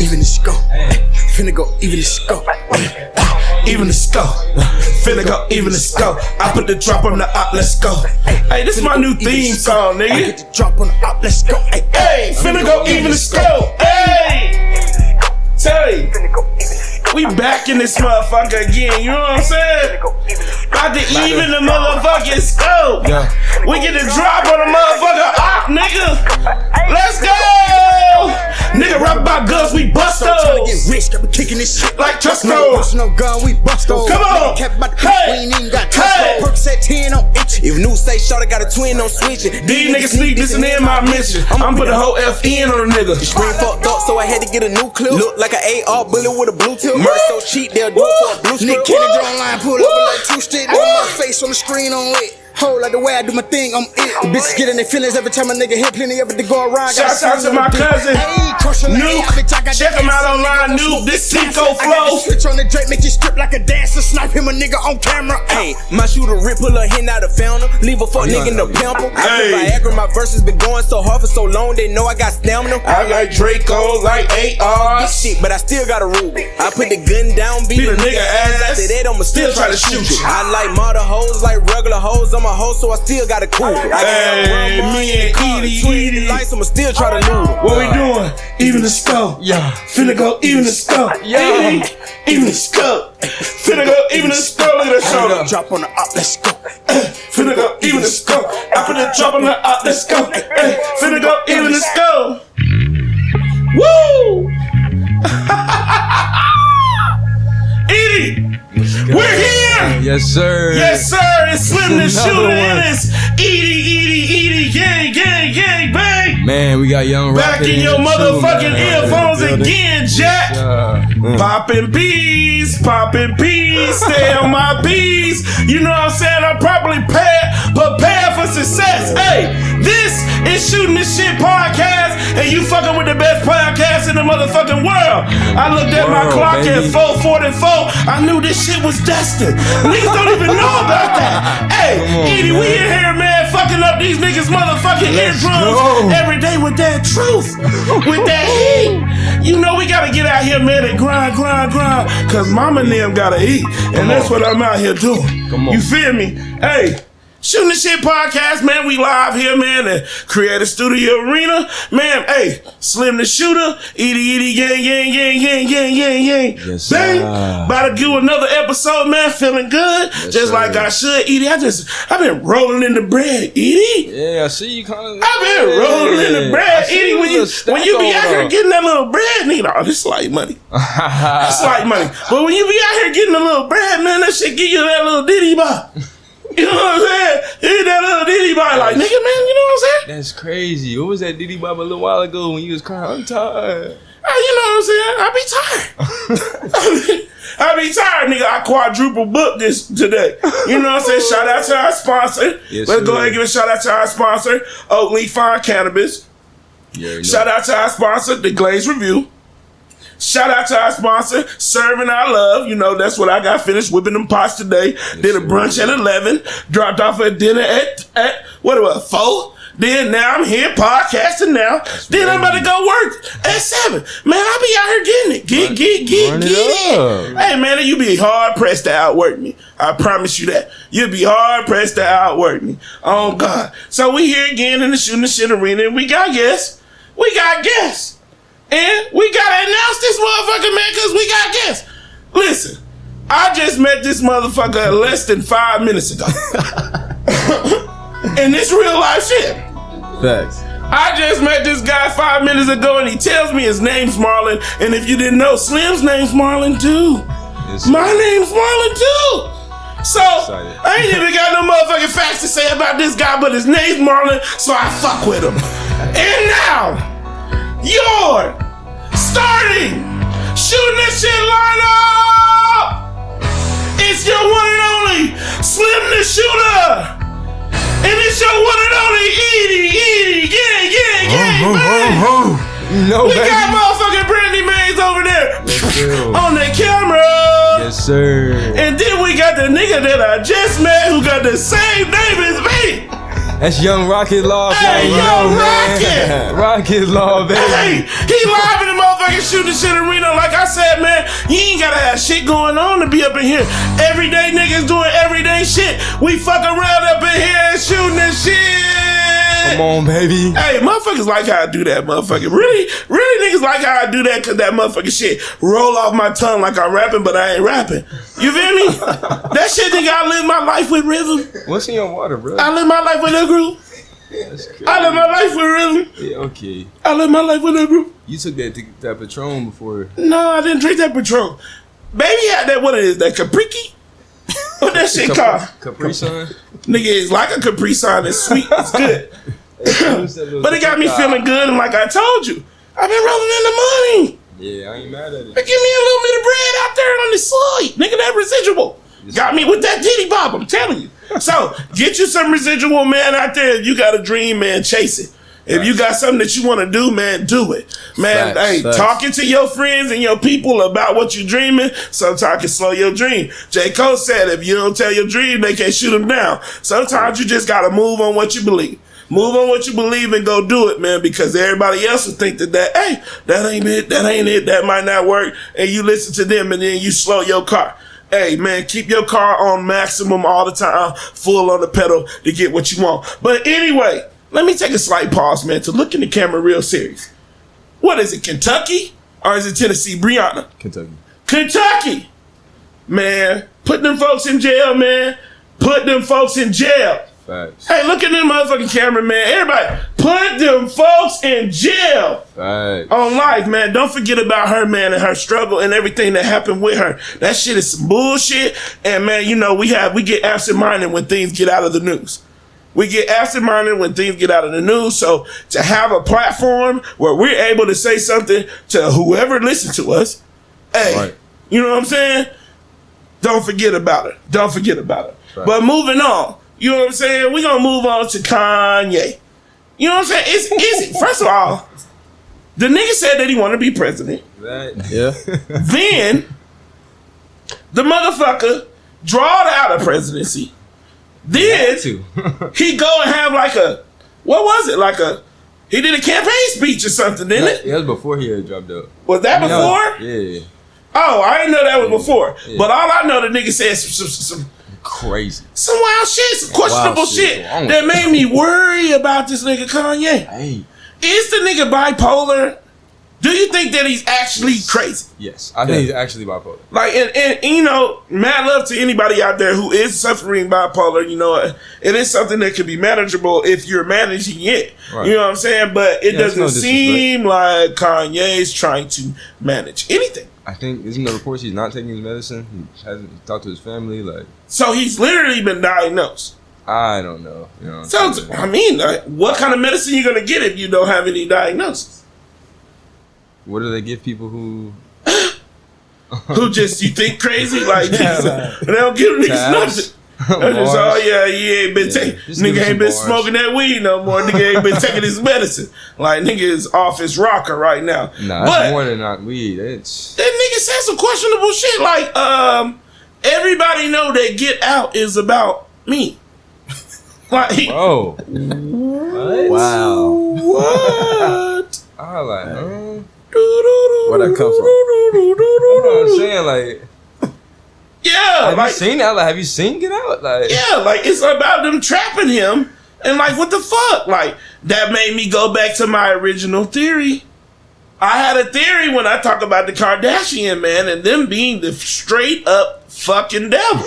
Even the scope. Finna go even the scope. Even the scope. Finna go even the scope. I put the drop on the op, let's go. Hey, this is my new theme song, nigga. I get the drop on the op, let's go. Hey, finna go even the scope. Hey, tell you, we back in this motherfucker again, you know what I'm saying? About to even the motherfucking scope. We get the drop on the motherfucker op, nigga. Let's go. Nigga rap about guns, we bust those. Tryna get rich, got me kicking this shit like Trusco. No gun, we bust those. Come on. Hey, we ain't even got Trusco. Perks at 10 on itch. If news say shorty got a twin on switching. These niggas sneak this and in my mission. I'm put a whole FN on a nigga. The screen fucked up, so I had to get a new clip. Look like an AR bullet with a blue tip. Merch so cheap, they'll do it for a blue strip. Nick Kenny draw line, pull up like 2 stick. Look at my face on the screen on lit. Hold like the way I do my thing, I'm it. The bitches get in their feelings every time a nigga hit plenty of it to go around. Shout out to my cousin, Noob. Check him out online, Noob. This Tico flow. Switch on the Drake, make you strip like a dancer. Snipe him a nigga on camera. Hey, my shooter rip, pull a hen out of fountain. Leave a fuck nigga in the pimple. I Viagra, my verses been going so hard for so long, they know I got stamina. I like Draco, like ARs. Shit, but I still got a rule. I put the gun down, beat a nigga ass. After that, I'ma still try to shoot you. I like model hoes like regular hoes. I'm a hoe, so I still got a cool. Hey, me and Eaddy lights, I'ma still try to lose. What we doing? Even the scope. Yeah. Finna go even the scope. Yeah. Even the scope. Finna go even the scope. Look at that shoulder. Drop on the op, let's go. Finna go even the scope. I put the drop on the op, let's go. Finna go even the scope. Woo! Eaddy! We're here! Yes, sir. Yes, sir. It's Slim the Shooter and it's Eaddy, gang, bang. Man, we got Young back in your motherfucking earphones again, Jack. Poppin' peas, stay on my bees. You know what I'm saying? I'm probably prepared for success. Hey, this is Shooting the Shit podcast, and you fucking with the best podcast in the motherfucking world. I looked at my clock at 4:44. I knew this shit was destined. Niggas don't even know about that. Hey, Eaddy, we in here, man, fucking up these niggas' motherfucking eardrums every day with that truth, with that heat. You know we gotta get out here, man, and grind, cause mama and them gotta eat, and that's what I'm out here doing. You feel me? Hey. Shooting the Shit podcast, man. We live here, man, at Creative Studio Arena. Man, hey, Slim the Shooter, Eaddy, gang. Yes, bang. About to do another episode, man. Feeling good. Yes, just like I should, Eaddy. I've been rolling in the bread, Eaddy. Yeah, I see you kind of. I've been rolling in the bread, Eaddy. When you be out here getting that little bread, nigga, oh, this is like money. It's like money. But when you be out here getting a little bread, man, that shit give you that little ditty bop. You know what I'm saying? You that little Diddy body like, nigga, man, you know what I'm saying? That's crazy. What was that Diddy bop a little while ago when you was crying? I'm tired. You know what I'm saying? I be tired. I be tired, nigga. I quadruple booked this today. You know what I'm saying? Shout out to our sponsor. Yes, Let's go ahead and give a shout out to our sponsor, Oakley Fine Cannabis. Yeah, shout out to our sponsor, The Glaze Review. Shout out to our sponsor, Serving Our Love. You know, that's what I got finished whipping them pots today. Yes, did a brunch at 11. Dropped off at dinner at what about 4? Then now I'm here podcasting now. Then I'm about to go work at 7. Man, I be out here getting it. Get it. Hey, man, you be hard pressed to outwork me. I promise you that. You'll be hard pressed to outwork me. Oh, God. So we here again in the Shooting the Shit arena, and we got guests. And we gotta announce this motherfucker, man, because we got guests. Listen, I just met this motherfucker less than 5 minutes ago. And this real life shit. Facts. I just met this guy 5 minutes ago, and he tells me his name's Marlon. And if you didn't know, Slim's name's Marlon too. Yes, my name's Marlon too. So, I ain't even got no motherfucking facts to say about this guy, but his name's Marlon, so I fuck with him. And now, you're starting Shooting the Shit lineup. It's your one and only Slim the Shooter, and it's your one and only Eaddy, gang. We got motherfucking Brandy Mays over there on the camera. Yes, sir. And then we got the nigga that I just met who got the same name as me. That's Young Rocket Law. Hey, Young Rocket. Rockets law, baby. Hey, he live in the motherfucking shooting shit in Reno. Like I said, man, you ain't gotta have shit going on to be up in here. Everyday niggas doing everyday shit. We fuck around up in here and shooting this shit. Come on, baby. Hey, motherfuckers like how I do that, motherfucker. Really niggas like how I do that because that motherfucking shit roll off my tongue like I'm rapping, but I ain't rapping. You feel me? That shit nigga, I live my life with rhythm. What's in your water, bro? I live my life with a groove. That's crazy. I live my life with rhythm. Yeah, okay. I live my life with a groove. You took that Patron before. No, I didn't drink that Patron. Baby had that, what it is, that Capriki? What that shit called? Capri Sun? Nigga, it's like a Capri Sun. It's sweet. It's good. But it got me feeling good, and like I told you, I've been rolling in the money. Yeah, I ain't mad at it. But give me a little bit of bread out there on the side. Nigga, that residual. Got me with that titty bob, I'm telling you. So, get you some residual, man, out there. You got a dream, man, chase it. If you got something that you want to do, man, do it. Man, Facts. talking to your friends and your people about what you're dreaming, sometimes can slow your dream. J. Cole said, if you don't tell your dream, they can't shoot them down. Sometimes you just got to move on what you believe. Move on what you believe and go do it, man, because everybody else will think that hey, that ain't it, that might not work, and you listen to them and then you slow your car. Hey, man, keep your car on maximum all the time, full on the pedal to get what you want. But anyway, let me take a slight pause, man, to look in the camera real serious. What is it, Kentucky or is it Tennessee? BREONNA? Kentucky! Man, put them folks in jail, man. Put them folks in jail. Facts. Hey, look at them motherfucking camera, man. Everybody, put them folks in jail. Facts. On life, man. Don't forget about her, man, and her struggle and everything that happened with her. That shit is some bullshit. And man, you know, we get absent-minded when things get out of the news. We get absent-minded when things get out of the news. So to have a platform where we're able to say something to whoever listens to us, hey, right. You know what I'm saying? Don't forget about it. Don't forget about it. Right. But moving on. You know what I'm saying? We're going to move on to Kanye. You know what I'm saying? It's easy. First of all, the nigga said that he wanted to be president. Right. Yeah. Then, the motherfucker drawed out a presidency. Then, he go and have like a, what was it? He did a campaign speech or something, didn't it? Yeah, it was before he had dropped out. Was that before? Yeah. Oh, I didn't know that was before. Yeah. But all I know, the nigga said some crazy. Some wild shit, some questionable shit that made me worry about this nigga Kanye. Hey. Is the nigga bipolar? Do you think that he's actually crazy? Yes, I think he's actually bipolar. Like, and you know, mad love to anybody out there who is suffering bipolar. You know, it is something that can be manageable if you're managing it. Right. You know what I'm saying? But it doesn't seem like Kanye's trying to manage anything. I think, isn't the reports he's not taking his medicine? He hasn't talked to his family, like. So he's literally been diagnosed. I don't know. You know. So I mean, like, what kind of medicine you gonna get if you don't have any diagnosis? What do they give people who who just you think crazy? Like, they don't give niggas nothing. Just, oh yeah, he ain't been taking. Nigga ain't been smoking that weed no more. Nigga ain't been taking his medicine. Like, nigga is off his rocker right now. Nah, that's more than not weed. It's that nigga said some questionable shit. Like, everybody know that Get Out is about me. Like, bro, what? Wow. What? I like, where'd that come from? You know what I'm saying, like. Yeah, have you seen that? Like, have you seen Get Out? Like, yeah, like it's about them trapping him, and like, what the fuck? Like, that made me go back to my original theory. I had a theory when I talk about the Kardashian, man, and them being the straight up fucking devil.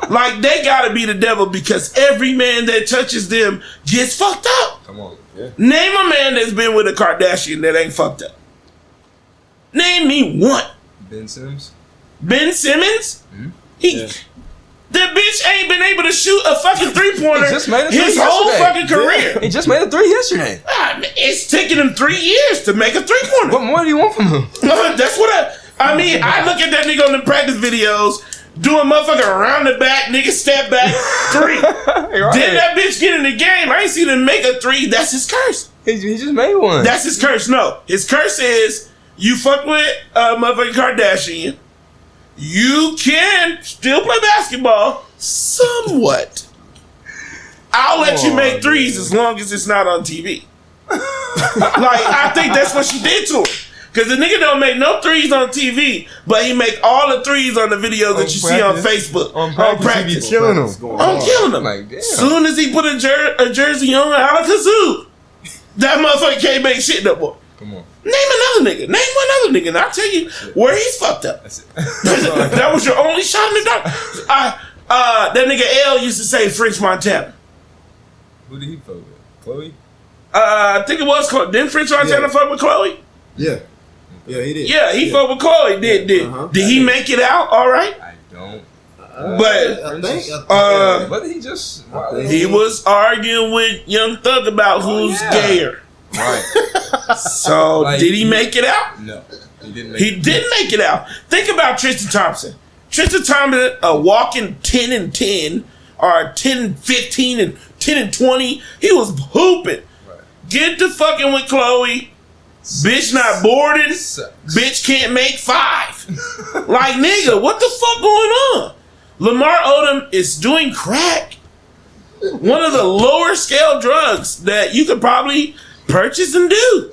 Like, they gotta be the devil because every man that touches them gets fucked up. Come on, yeah. Name a man that's been with a Kardashian that ain't fucked up. Name me one. Ben Simmons. Ben Simmons? Mm-hmm. The bitch ain't been able to shoot a fucking 3-pointer his whole fucking career. Yeah. He just made a 3 yesterday. It's taken him 3 years to make a 3-pointer. What more do you want from him? That's what I mean. I look at that nigga on the practice videos doing motherfucker around the back, nigga step back, 3. Right. Then that bitch get in the game. I ain't seen him make a 3. That's his curse. He just made one. That's his curse. No. His curse is you fuck with a motherfucking Kardashian. You can still play basketball somewhat. I'll let you make 3s as long as it's not on TV. Like, I think that's what she did to him. Because the nigga don't make no threes on TV, but he make all the threes on the videos that you see on Facebook. On practice. Killing him. I'm killing him. Like, damn. Soon as he put a jersey on, Alakazoo, that motherfucker can't make shit no more. Come on. Name another nigga. Name one other nigga, and I'll tell you where he's fucked up. That's it. That was your only shot in the dark. That nigga L used to say French Montana. Who did he fuck with? Chloe? I think it was Chloe. Didn't French Montana fuck with Chloe? Yeah. Yeah, he did. Yeah, he fucked with Chloe. Did he make it out all right? I don't. But I think. But he just... he was arguing with Young Thug about who's gayer. Right. So, like, did he make it out? No. He didn't make He didn't make it out. Think about Tristan Thompson. Tristan Thompson, a walking 10 and 10, or 10 and 15 and 10 and 20. He was hooping. Right. Get to fucking with Chloe. Bitch not boarding. Sucks. Bitch can't make 5. Like, nigga, what the fuck going on? Lamar Odom is doing crack. One of the lower scale drugs that you could probably purchase and do.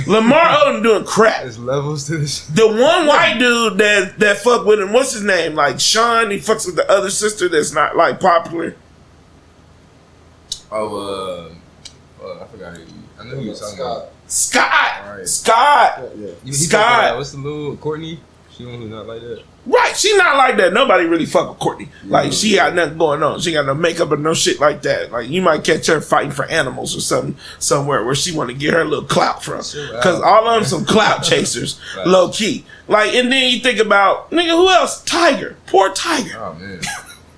Lamar Odom doing crack. There's levels to this. The one white dude that fuck with him, what's his name? Like Sean, he fucks with the other sister that's not like popular. Oh, I forgot who. I know who you were talking about. Scott. Right. Scott. Scott. What's the little Courtney? She one who's not like that. Right, she not like that. Nobody really fuck with Courtney. Like, she got nothing going on. She got no makeup or no shit like that. Like, you might catch her fighting for animals or something somewhere where she want to get her little clout from. Because all of them some clout chasers, low key. Like, and then you think about, nigga, who else? Tiger. Poor Tiger. Oh, man.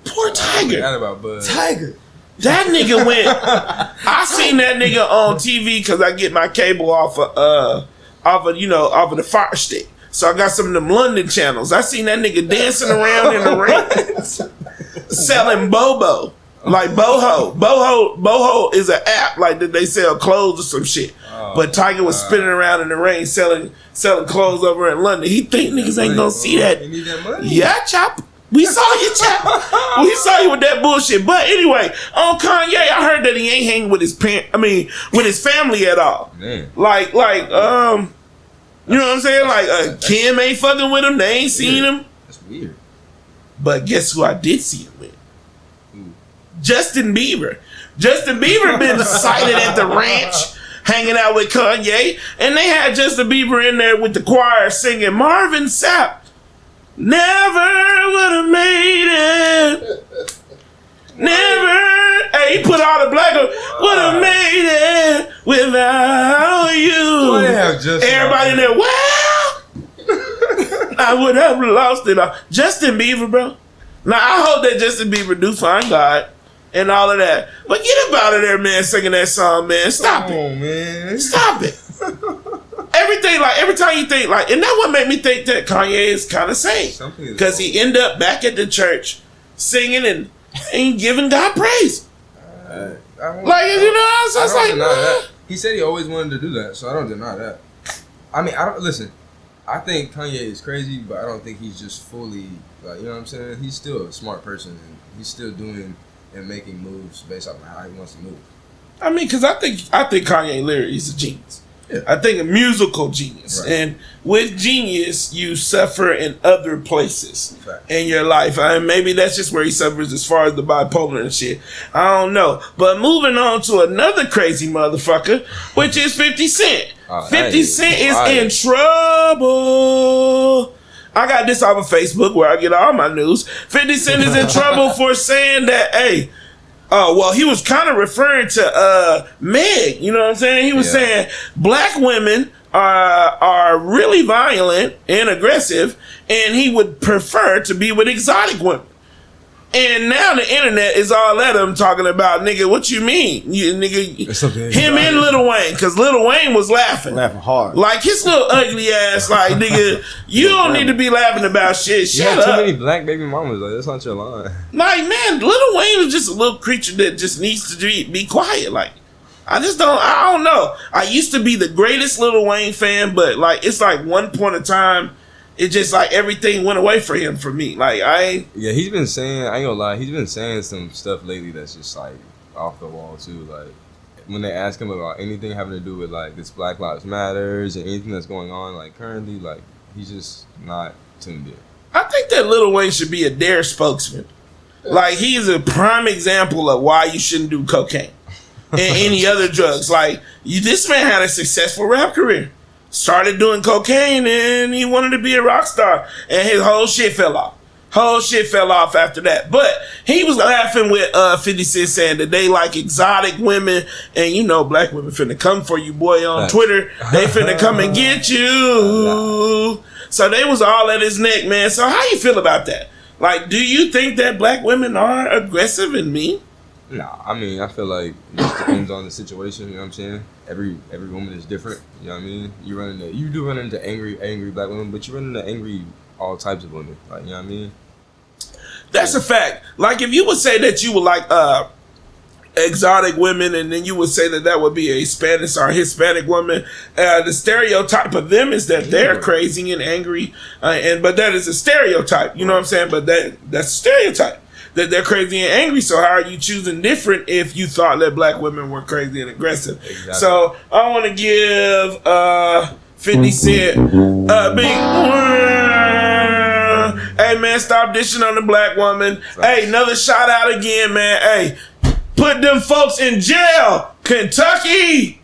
Poor Tiger. I forgot about Bud. Tiger. That nigga went. I seen that nigga on TV because I get my cable off of the Fire Stick. So I got some of them London channels. I seen that nigga dancing around in the ring, selling bobo, like boho. Boho is an app like that they sell clothes or some shit. But Tiger was spinning around in the ring selling clothes over in London. He think niggas ain't gonna see that. You need that money. Yeah, chop. We saw you, chop. We saw you with that bullshit. But anyway, on Kanye, I heard that he ain't hanging with his with his family at all. Man. You know what I'm saying? Like, Kim ain't fucking with him. They ain't seen him. That's weird. But guess who I did see him with? Who? Justin Bieber. Justin Bieber been sighted at the ranch, hanging out with Kanye. And they had Justin Bieber in there with the choir singing Marvin Sapp. Never would have made it. Never. Hey, he put all the black would have made it without you. Everybody in there, well, I would have lost it all. Justin Bieber, bro. Now, I hope that Justin Bieber do find God and all of that. But get up out of there, man, singing that song, man. Stop it. On, man. Stop it. Everything, like, every time you think, like, and that what made me think that Kanye is kind of sane. Because he end up back at the church singing and giving God praise. He said he always wanted to do that, so I don't deny that. I mean, listen. I think Kanye is crazy, but I don't think he's just fully, like, you know what I'm saying? He's still a smart person, and he's still doing and making moves based off of how he wants to move. I mean, because I think Kanye literally is a genius. Yeah. I think a musical genius. Right. And with genius, you suffer in other places in your life. I mean, maybe that's just where he suffers as far as the bipolar and shit. I don't know. But moving on to another crazy motherfucker, which is 50 Cent. 50 Cent is in trouble. I got this off of Facebook where I get all my news. 50 Cent is in trouble for saying that, hey, well, he was kind of referring to Meg. You know what I'm saying? He was saying black women are really violent and aggressive, and he would prefer to be with exotic women. And now the internet is all at him talking about, nigga, what you mean? Him and Lil Wayne, because Lil Wayne was laughing hard. Like his little ugly ass, like, nigga, you don't need to be laughing about shit. Shut up. Too many black baby mamas, like, that's not your line. Like, man, Lil Wayne is just a little creature that just needs to be quiet. Like, I don't know. I used to be the greatest Lil Wayne fan, but like, it's like one point of time, it just like everything went away for him for me. Like, he's been saying, I ain't gonna lie, he's been saying some stuff lately that's just like off the wall too. Like, when they ask him about anything having to do with like this Black Lives Matters and anything that's going on like currently, like he's just not tuned in. I think that Lil Wayne should be a DARE spokesman. Like, he's a prime example of why you shouldn't do cocaine and any other drugs. Like, this man had a successful rap career. Started doing cocaine and he wanted to be a rock star. And his whole shit fell off. Whole shit fell off after that. But he was laughing with 50 Cent saying that they like exotic women. And you know black women finna come for you, boy, on Twitter. They finna come and get you. So they was all at his neck, man. So how you feel about that? Like, do you think that black women are aggressive and mean? Nah, I mean, I feel like it just depends on the situation. You know what I'm saying? Every woman is different. You know what I mean? You do run into angry black women, but you run into angry all types of women. Like, you know what I mean? That's a fact. Like, if you would say that you would like exotic women, and then you would say that would be a Spanish or Hispanic woman, the stereotype of them is that they're crazy and angry, but that is a stereotype. You know what I'm saying? But that's a stereotype that they're crazy and angry. So how are you choosing different if you thought that black women were crazy and aggressive? Exactly. So I want to give 50 Cent a big. Hey man, stop dishing on the black woman. Hey, another shout out again, man. Hey, put them folks in jail, Kentucky.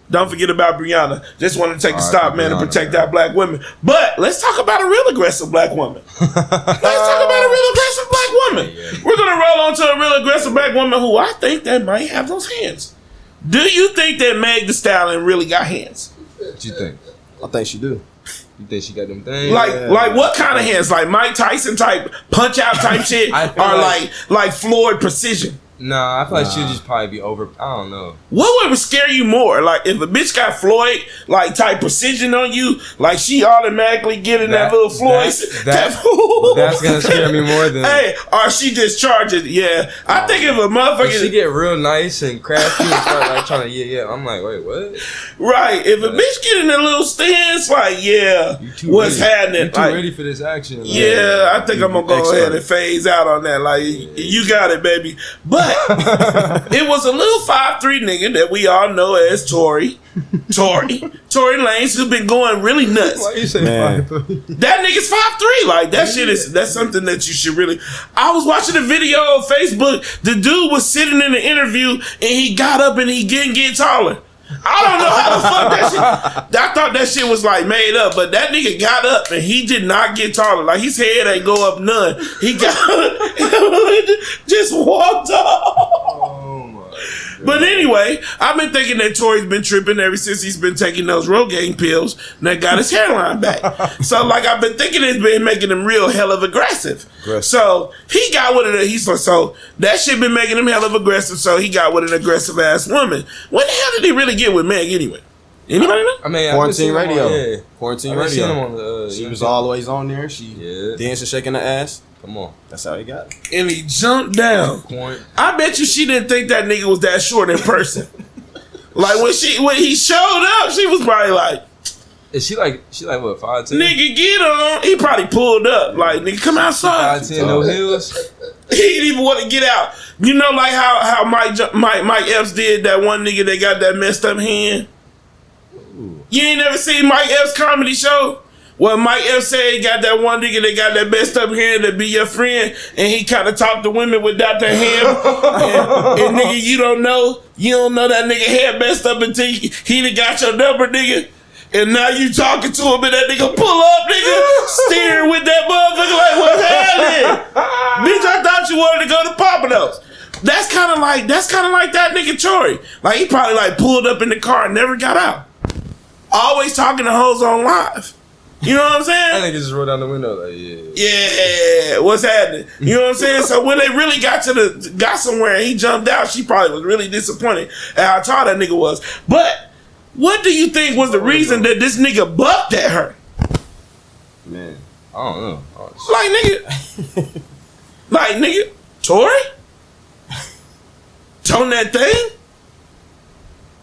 Don't forget about BREONNA. Just want to take a stop, man, to protect our black women. But let's talk about a real aggressive black woman. Let's talk about a real aggressive black woman. We're gonna roll on to a real aggressive black woman who I think that might have those hands. Do you think that Meg Thee Stallion really got hands? What you think? I think she do. You think she got them things? Like what kind of hands? Like Mike Tyson type punch out type shit, or like Floyd precision? Nah, I feel like she'll just probably be over. I don't know. What would scare you more? Like if a bitch got Floyd like type precision on you, like she automatically getting that little Floyd. That's gonna scare me more than. Hey, or she just charges. Yeah, I think if a motherfucker, if she get real nice and crafty and start like trying to I'm like, wait, what? Right. If a bitch get in a little stance, like what's happening? You too ready for this action? Like, yeah, I think I'm gonna go ahead and phase out on that. Like you got it, baby. But it was a little 5'3" nigga that we all know as Tory Lanez, who's been going really nuts. Why you say 5'3"? That nigga's 5'3". Like that shit that's something that you should really. I was watching a video on Facebook. The dude was sitting in the interview and he got up and he didn't get taller. I don't know how the fuck that shit. I thought that shit was like made up, but that nigga got up and he did not get taller. Like his head ain't go up none. He got just walked off. Oh my God. But anyway, I've been thinking that Tory's been tripping ever since he's been taking those Rogaine pills and that got his hairline back. So like I've been thinking it's been making him real hell of aggressive. So he got with it. So that shit been making him hell of aggressive. So he got with an aggressive ass woman. When the hell did he really get with Meg anyway? Anybody know? I mean, Quarantine Radio. Quarantine Radio. Seen him on the, she was always on there. She dancing, shaking her ass. Come on. That's how he got it. And he jumped down. I bet you she didn't think that nigga was that short in person. Like when he showed up, she was probably like, is she like what, 5'10"? Nigga, get on. He probably pulled up. Like, nigga, come outside. 5'10", no heels. He didn't even want to get out. You know, like how Mike Epps did that one nigga that got that messed up hand? Ooh. You ain't never seen Mike Epps' comedy show? Well, Mike Epps said he got that one nigga that got that messed up hand that be your friend, and he kind of talked to women without their hand. and nigga, you don't know that nigga had messed up until he done got your number, nigga. And now you talking to him and that nigga pull up, nigga, steering with that motherfucker like, what's happening? Bitch, I thought you wanted to go to Papados. That's kind of like that nigga Tory. Like he probably like pulled up in the car and never got out. Always talking to hoes on live. You know what I'm saying? That nigga just rolled down the window like, yeah, what's happening? You know what I'm saying? So when they really got somewhere and he jumped out, she probably was really disappointed at how tall that nigga was. But what do you think was the reason that this nigga bucked at her? Man, I don't know. Like nigga, Tory? On that thing?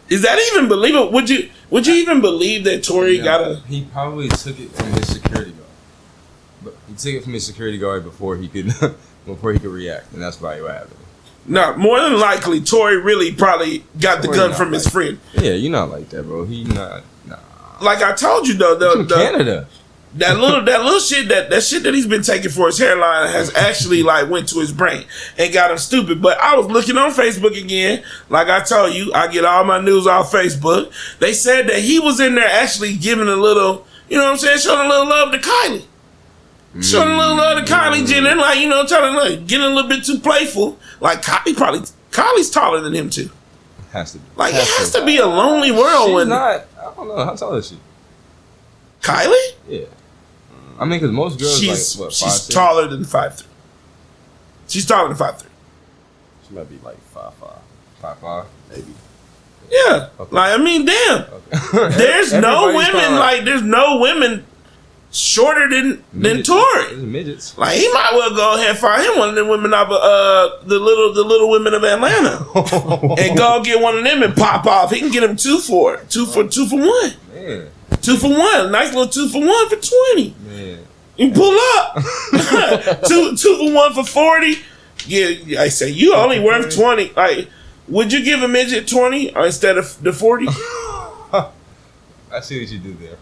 Is that even believable? Would you even believe that Tory got a... He probably took it from his security guard. But he took it from his security guard before he could react, and that's probably what happened. No, more than likely, Tory really probably got the gun from his friend. Yeah, you're not like that, bro. He not. Nah. Like I told you though, Canada. That little shit that shit that he's been taking for his hairline has actually like went to his brain and got him stupid. But I was looking on Facebook again, like I told you, I get all my news off Facebook. They said that he was in there actually giving a little, you know what I'm saying, showing a little love to Kylie. Showing a little love to Kylie Jenner, like, you know, trying to like getting a little bit too playful. Like Kylie's taller than him too. Has to be. Like it has to be a lonely world She's when not. I don't know. How tall is she? Kylie? Yeah. I mean, because most girls she's like what? she's 5'6"? taller than 5'3". She's taller than 5'3". She might be like 5'5", 5'5". maybe. Yeah, Okay. like I mean, damn. Okay. There's no Everybody's women kinda like there's no women shorter than midgets. Tory. There's midgets. Like he might well go ahead and find him one of them women of the little women of Atlanta and go get one of them and pop off. He can get him two for 1. Man. 2 for 1. Nice little 2 for 1 for 20. Man. You pull up. two for 1 for 40. Yeah, I say you only worth 20. Like, would you give a midget 20 instead of the 40? I see what you did there.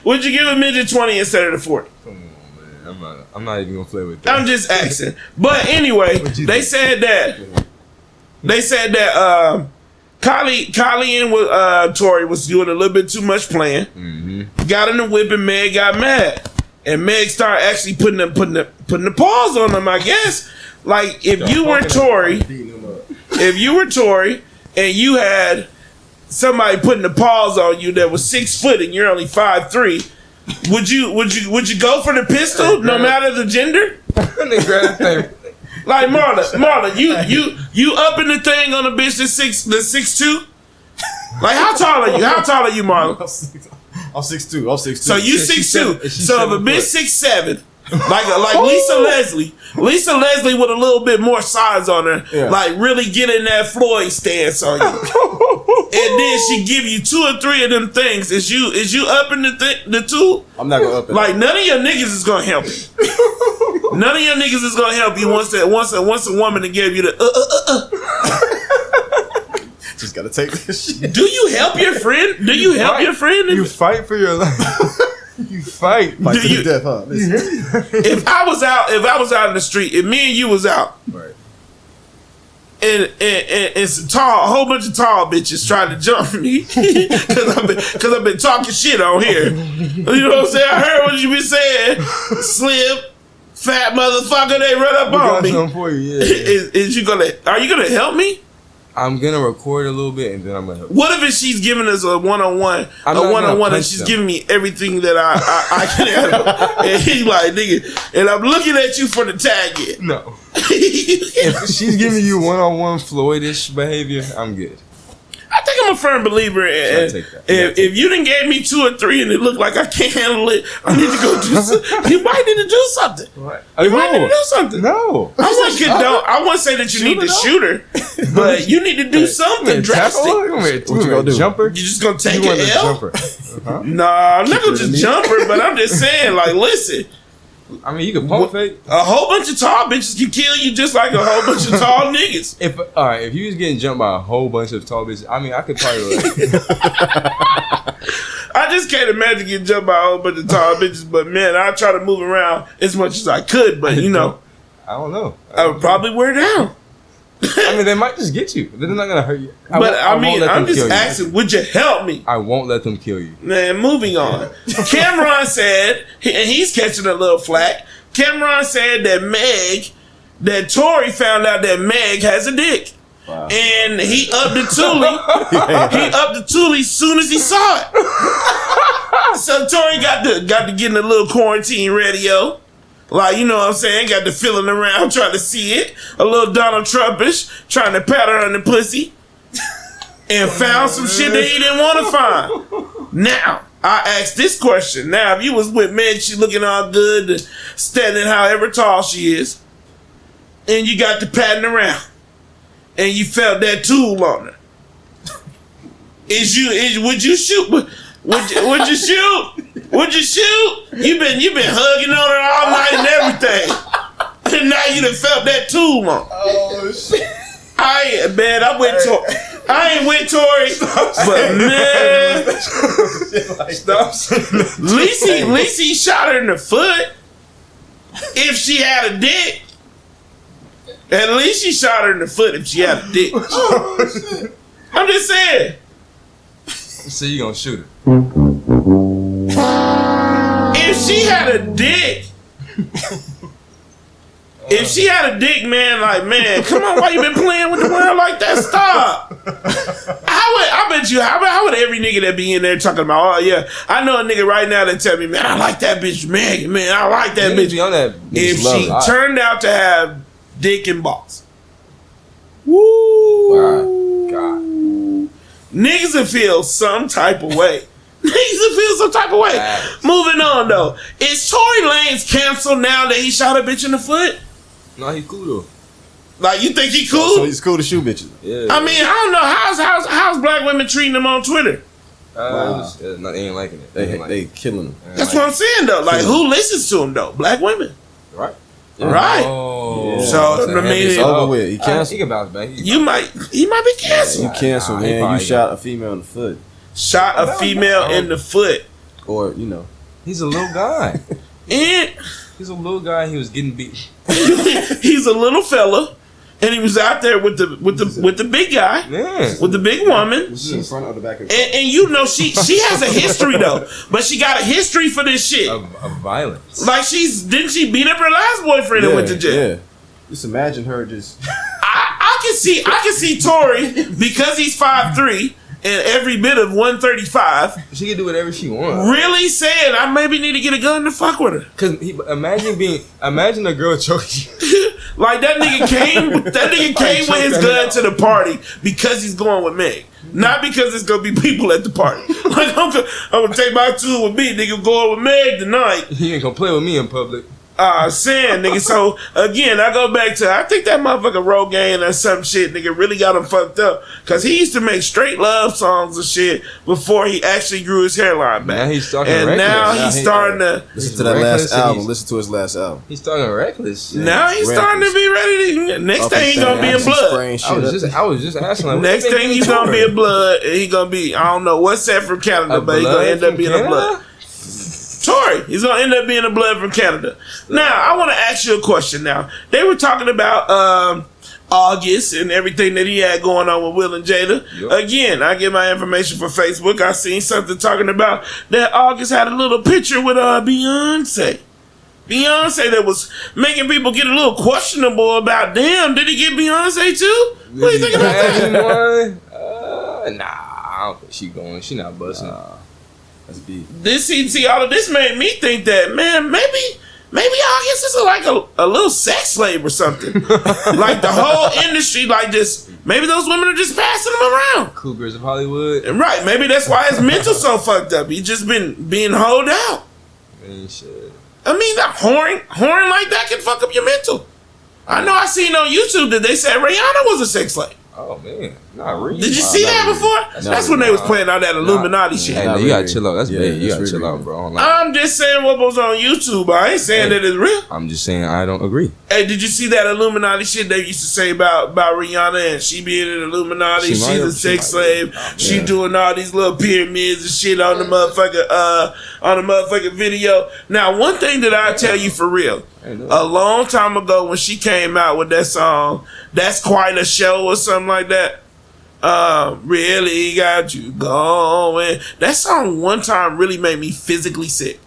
Would you give a midget 20 instead of the 40? Come on, man. I'm not even gonna play with that. I'm just asking. But anyway, they said that Kylie and Tory was doing a little bit too much playing. Mm-hmm. Got in the whip and Meg got mad. And Meg started actually putting the paws on them, I guess. Like if you were Tory and you had somebody putting the paws on you that was 6 foot and you're only 5'3", would you go for the pistol no matter the gender? Like Marla, you up in the thing on a bitch that's 6'2"? Like how tall are you? How tall are you, Marla? I'm 6'2". So you 6'2". So if a bitch 6'7", like Lisa Leslie with a little bit more size on her, like really get in that Floyd stance on you, and then she give you 2 or 3 of them things. Is you up in the two? I'm not gonna up it. Like none of your niggas is gonna help you. None of your niggas is gonna help you once a woman that gave you the Just gotta take this shit. Do you help your friend? Do you help your friend? You fight for your life. You fight. Fight to the death, huh? If I was out in the street, if me and you was out, Right. and some a whole bunch of tall bitches trying to jump me because I've been talking shit on here. You know what I'm saying? I heard what you been saying. Slim, fat motherfucker, they run up on me. Something for you, Are you gonna help me? I'm gonna record a little bit and then I'm gonna help. What if she's giving us a one-on-one, and she's giving me everything that I can handle? And he's like, nigga, and I'm looking at you for the tag in. No. If she's giving you one-on-one Floydish behavior, I'm good. I think I'm a firm believer in if you done gave me 2 or 3 and it looked like I can't handle it, I need to go do something. You might need to do something. What? You might need to do something. No. I wouldn't say that you need to shoot her, but you need to do something drastic. What you gonna do? Jumper? You just gonna take You an want a L? jumper? Uh-huh. Nah, I'm not gonna just jump her, but I'm just saying, like, listen. I mean, you can pump fake. A whole bunch of tall bitches can kill you just like a whole bunch of tall niggas. If you was getting jumped by a whole bunch of tall bitches, I mean, I could probably I just can't imagine getting jumped by a whole bunch of tall bitches, but man, I try to move around as much as I could, but you know, I don't know. I would probably wear down. I mean, they might just get you. They're not gonna hurt you. But I'm just asking, would you help me? I won't let them kill you. Man, moving on. Cameron said, and he's catching a little flack. Cameron said that Tory found out that Meg has a dick. Wow. And he upped the Thule. He upped the Thule as soon as he saw it. So Tory got to get in a little quarantine radio. Like, you know what I'm saying? Got the feeling around trying to see it. A little Donald Trumpish trying to pat her on the pussy. And found some shit that he didn't want to find. Now, I asked this question. Now, if you was with Meg, she looking all good, standing however tall she is, and you got to patting around, and you felt that tool on her. Would you shoot? Would you shoot? Would you shoot? You been hugging on her all night and everything. Now you done felt that too long. Oh shit. I ain't with Tory, but man, Stop. Lacey shot her in the foot. If she had a dick, at least she shot her in the foot. If she had a dick, I'm just saying. So you gonna shoot her? If she had a dick. If she had a dick, man, like, man, come on, why you been playing with the world like that? Stop. How would every nigga that be in there talking about, oh, yeah, I know a nigga right now that tell me, man, I like that bitch, Megan, man, I like that bitch. Be on that If level. she turned out to have dick and balls. Woo. God. Niggas would feel some type of way. Facts. Moving on, though. Is Tory Lanez canceled now that he shot a bitch in the foot? No, he cool though. Like, you think he cool? So he's cool to shoot bitches. Yeah. I mean, I don't know. How's black women treating him on Twitter? Wow. They ain't liking it. They killing him. That's what I'm saying, though. Like, who listens to him, though? Black women. Right. Right. Oh. Yeah. So, That's a I mean, heavy It's sell. over with. He He canceled. can bounce back. he might be canceled. You canceled, Nah, he man. You probably shot a female in the foot, Shot a female in the foot. or you know. He's a little guy. And He's a little guy. He was getting beat. he's a little fella. And he was out there with the big guy. Man. With the big woman. Was in front or the back of And you know she has a history though, but she got a history for this shit. Of violence. Like didn't she beat up her last boyfriend and went to jail? Yeah. Just imagine her just. I can see Tory because he's 5'3" and every bit of 135. She can do whatever she wants. Really saying I maybe need to get a gun to fuck with her. Cause imagine a girl choking you. Like that nigga came with his gun to the party because he's going with Meg. Not because it's gonna be people at the party. Like I'm gonna take my tool with me, nigga, going with Meg tonight. He ain't gonna play with me in public. Saying, nigga. So again, I go back to I think that motherfucker Rogaine or some shit, nigga, really got him fucked up. Cause he used to make straight love songs and shit before he actually grew his hairline back. Now he's talking and reckless. now Now he's he- starting to. Listen to that reckless last and album. he's- Listen to his last album. He's talking reckless. Now he's starting to be ready to. Next Up thing and he gonna be in saying, blood. spraying shit I was just asking. Like, Next what thing he's gonna be in blood. And he gonna be. I don't know what's that from Canada, but he's gonna end up being a blood. Tory, he's gonna end up being a blood from Canada. Now, I want to ask you a question. Now, they were talking about August and everything that he had going on with Will and Jada. Yep. Again, I get my information from Facebook. I seen something talking about that August had a little picture with Beyonce. Beyonce that was making people get a little questionable about. Damn, did he get Beyonce too? What do you think about that? Nah, I don't think she going. She not busting. That's deep. See, all of this made me think that, man, maybe August is like a little sex slave or something. Like the whole industry, like just maybe those women are just passing him around. Cougars of Hollywood. And right, maybe that's why his mental so fucked up. He just been being holed out. Man, shit. I mean, that whoring like that can fuck up your mental. I know I seen on YouTube that they said Rihanna was a sex slave. Oh man, not really. Did you see that before? That's when they was playing all that Illuminati shit. Hey, Not you gotta really. chill out. That's Yeah, big. You that's gotta chill really out, bro. I don't like I'm just saying what was on YouTube. I ain't saying that it's real. I'm just saying I don't agree. Hey, did you see that Illuminati shit they used to say about Rihanna and she being an Illuminati? She She's might a have- sex she slave. She doing all these little pyramids and shit on the motherfucking video. Now, one thing that I tell you for real, a long time ago when she came out with that song, That's Quite a Show or something like that. Really got you going. That song one time really made me physically sick.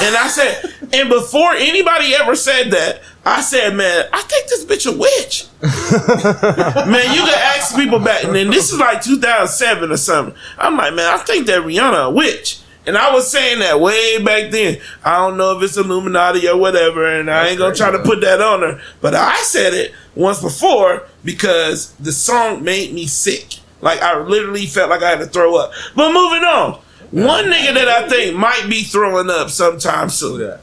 And I said, and before anybody ever said that, I said, man, I think this bitch a witch. Man, you can ask people back, and then this is like 2007 or something. I'm like, man, I think that Rihanna a witch. And I was saying that way back then. I don't know if it's Illuminati or whatever, and I ain't gonna try to put that on her. But I said it once before because the song made me sick. Like, I literally felt like I had to throw up. But moving on. One nigga that I think might be throwing up sometime Who soon. that?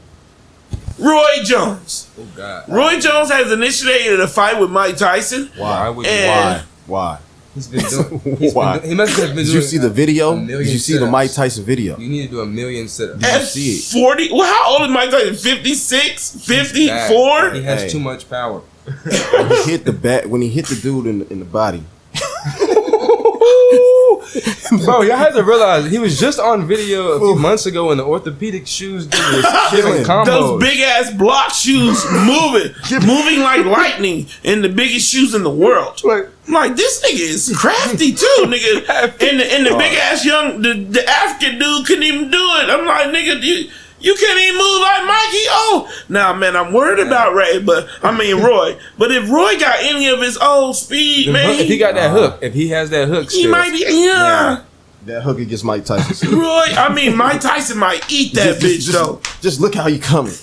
Roy Jones. Oh God. Roy Jones has initiated a fight with Mike Tyson. Why would you? And Why? He's been doing. Why? He must have been doing. Did you see the video? a million Did you see the sit-ups. Mike Tyson video? You need to do a million sit-ups. Did you At see it? 40? Well, how old is Mike Tyson? 56? 54? He has Hey. too much power. When he hit the bat, when he hit the dude in the body. Bro, y'all have to realize he was just on video a few months ago in the orthopedic shoes dude was killing combos. Those big ass block shoes moving like lightning in the biggest shoes in the world. Like this nigga is crafty too, nigga. And the big ass the African dude couldn't even do it. I'm like, nigga, you can't even move like Mikey. Oh, now man, I'm worried about Roy. But if Roy got any of his old speed, man, if he got that hook, if he has that hook, he still, might be That hook against Mike Tyson. Mike Tyson might eat that bitch though. Just look how you coming.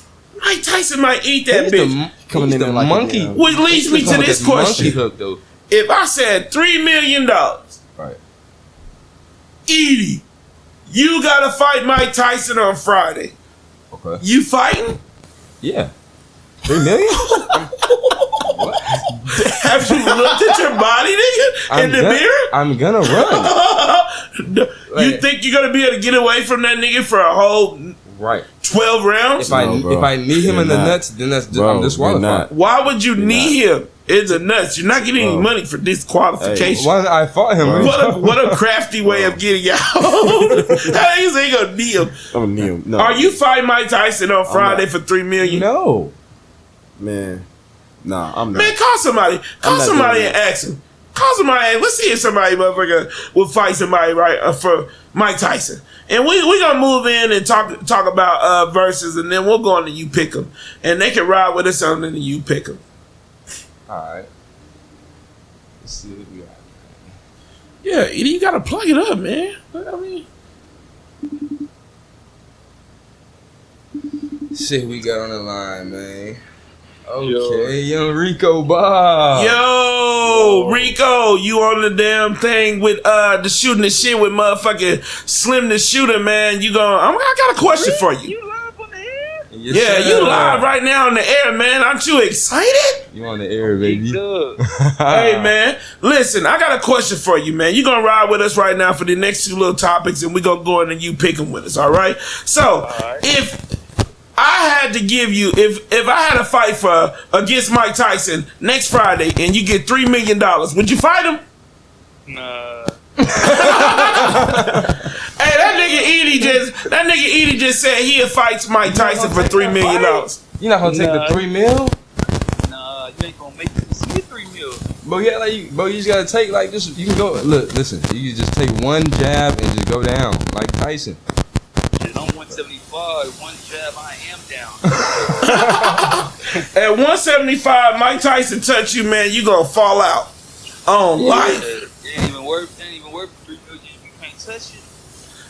Mike Tyson might eat that He's bitch. Coming he's in the there like monkey. Which leads me to this Monkey question. hook though. If I said $3 million, Right. Eaddy, you gotta fight Mike Tyson on Friday. Okay. You fighting? Yeah. 3 million? Have you looked at your body, nigga, in the mirror? I'm gonna run. You think you're gonna be able to get away from that nigga for a whole Right. 12 rounds? If I knee him in the not. nuts, then that's Bro, I'm disqualified. you're not. Why would you knee him in the nuts? You're not getting any Bro. money for disqualification. Why I fought him? Bro. What a crafty way of getting out. How niggas ain't gonna knee him? I'm gonna knee him. No. Are you fighting Mike Tyson on Friday for $3 million? No. Man. Nah, I'm not. Man, call somebody. Call not somebody doing and that. ask him. Call somebody. Let's see if somebody motherfucker will fight somebody right for Mike Tyson. And we gonna move in and talk about verses, and then we'll go on to You Pick 'em, and they can ride with us on the You Pick 'em. All right. Let's see what we got. Yeah, Eaddy, you gotta plug it up, man. I mean, Shit, we got on the line, man. Okay, young Rico Bob. yo, Rico, you on the damn thing with the shooting the shit with motherfucking Slim the Shooter, man. I got a question for you. You live on the air? Yes, Yeah, sir. you live right now in the air, man. Aren't you excited? You on the air, baby. Good. Hey, man, listen, I got a question for you, man. You're going to ride with us right now for the next two little topics, and we're going to go in and You Pick 'em with us, all right? So, if I had to give you, if I had a fight against Mike Tyson next Friday and you get $3 million, would you fight him? Nah. Hey, that nigga Eaddy just said he'll fight Mike Tyson for $3 million. You not gonna take the 3 mil? Nah, you ain't gonna make it to see 3 mil. Bro, yeah, like you just gotta take like this. You can go. Look, listen. You can just take one jab and just go down like Tyson. Shit, I'm 175. One jab, I am down. At 175, Mike Tyson touch you, man, you gonna fall out on life. It ain't even worth 3 million. You can't touch it.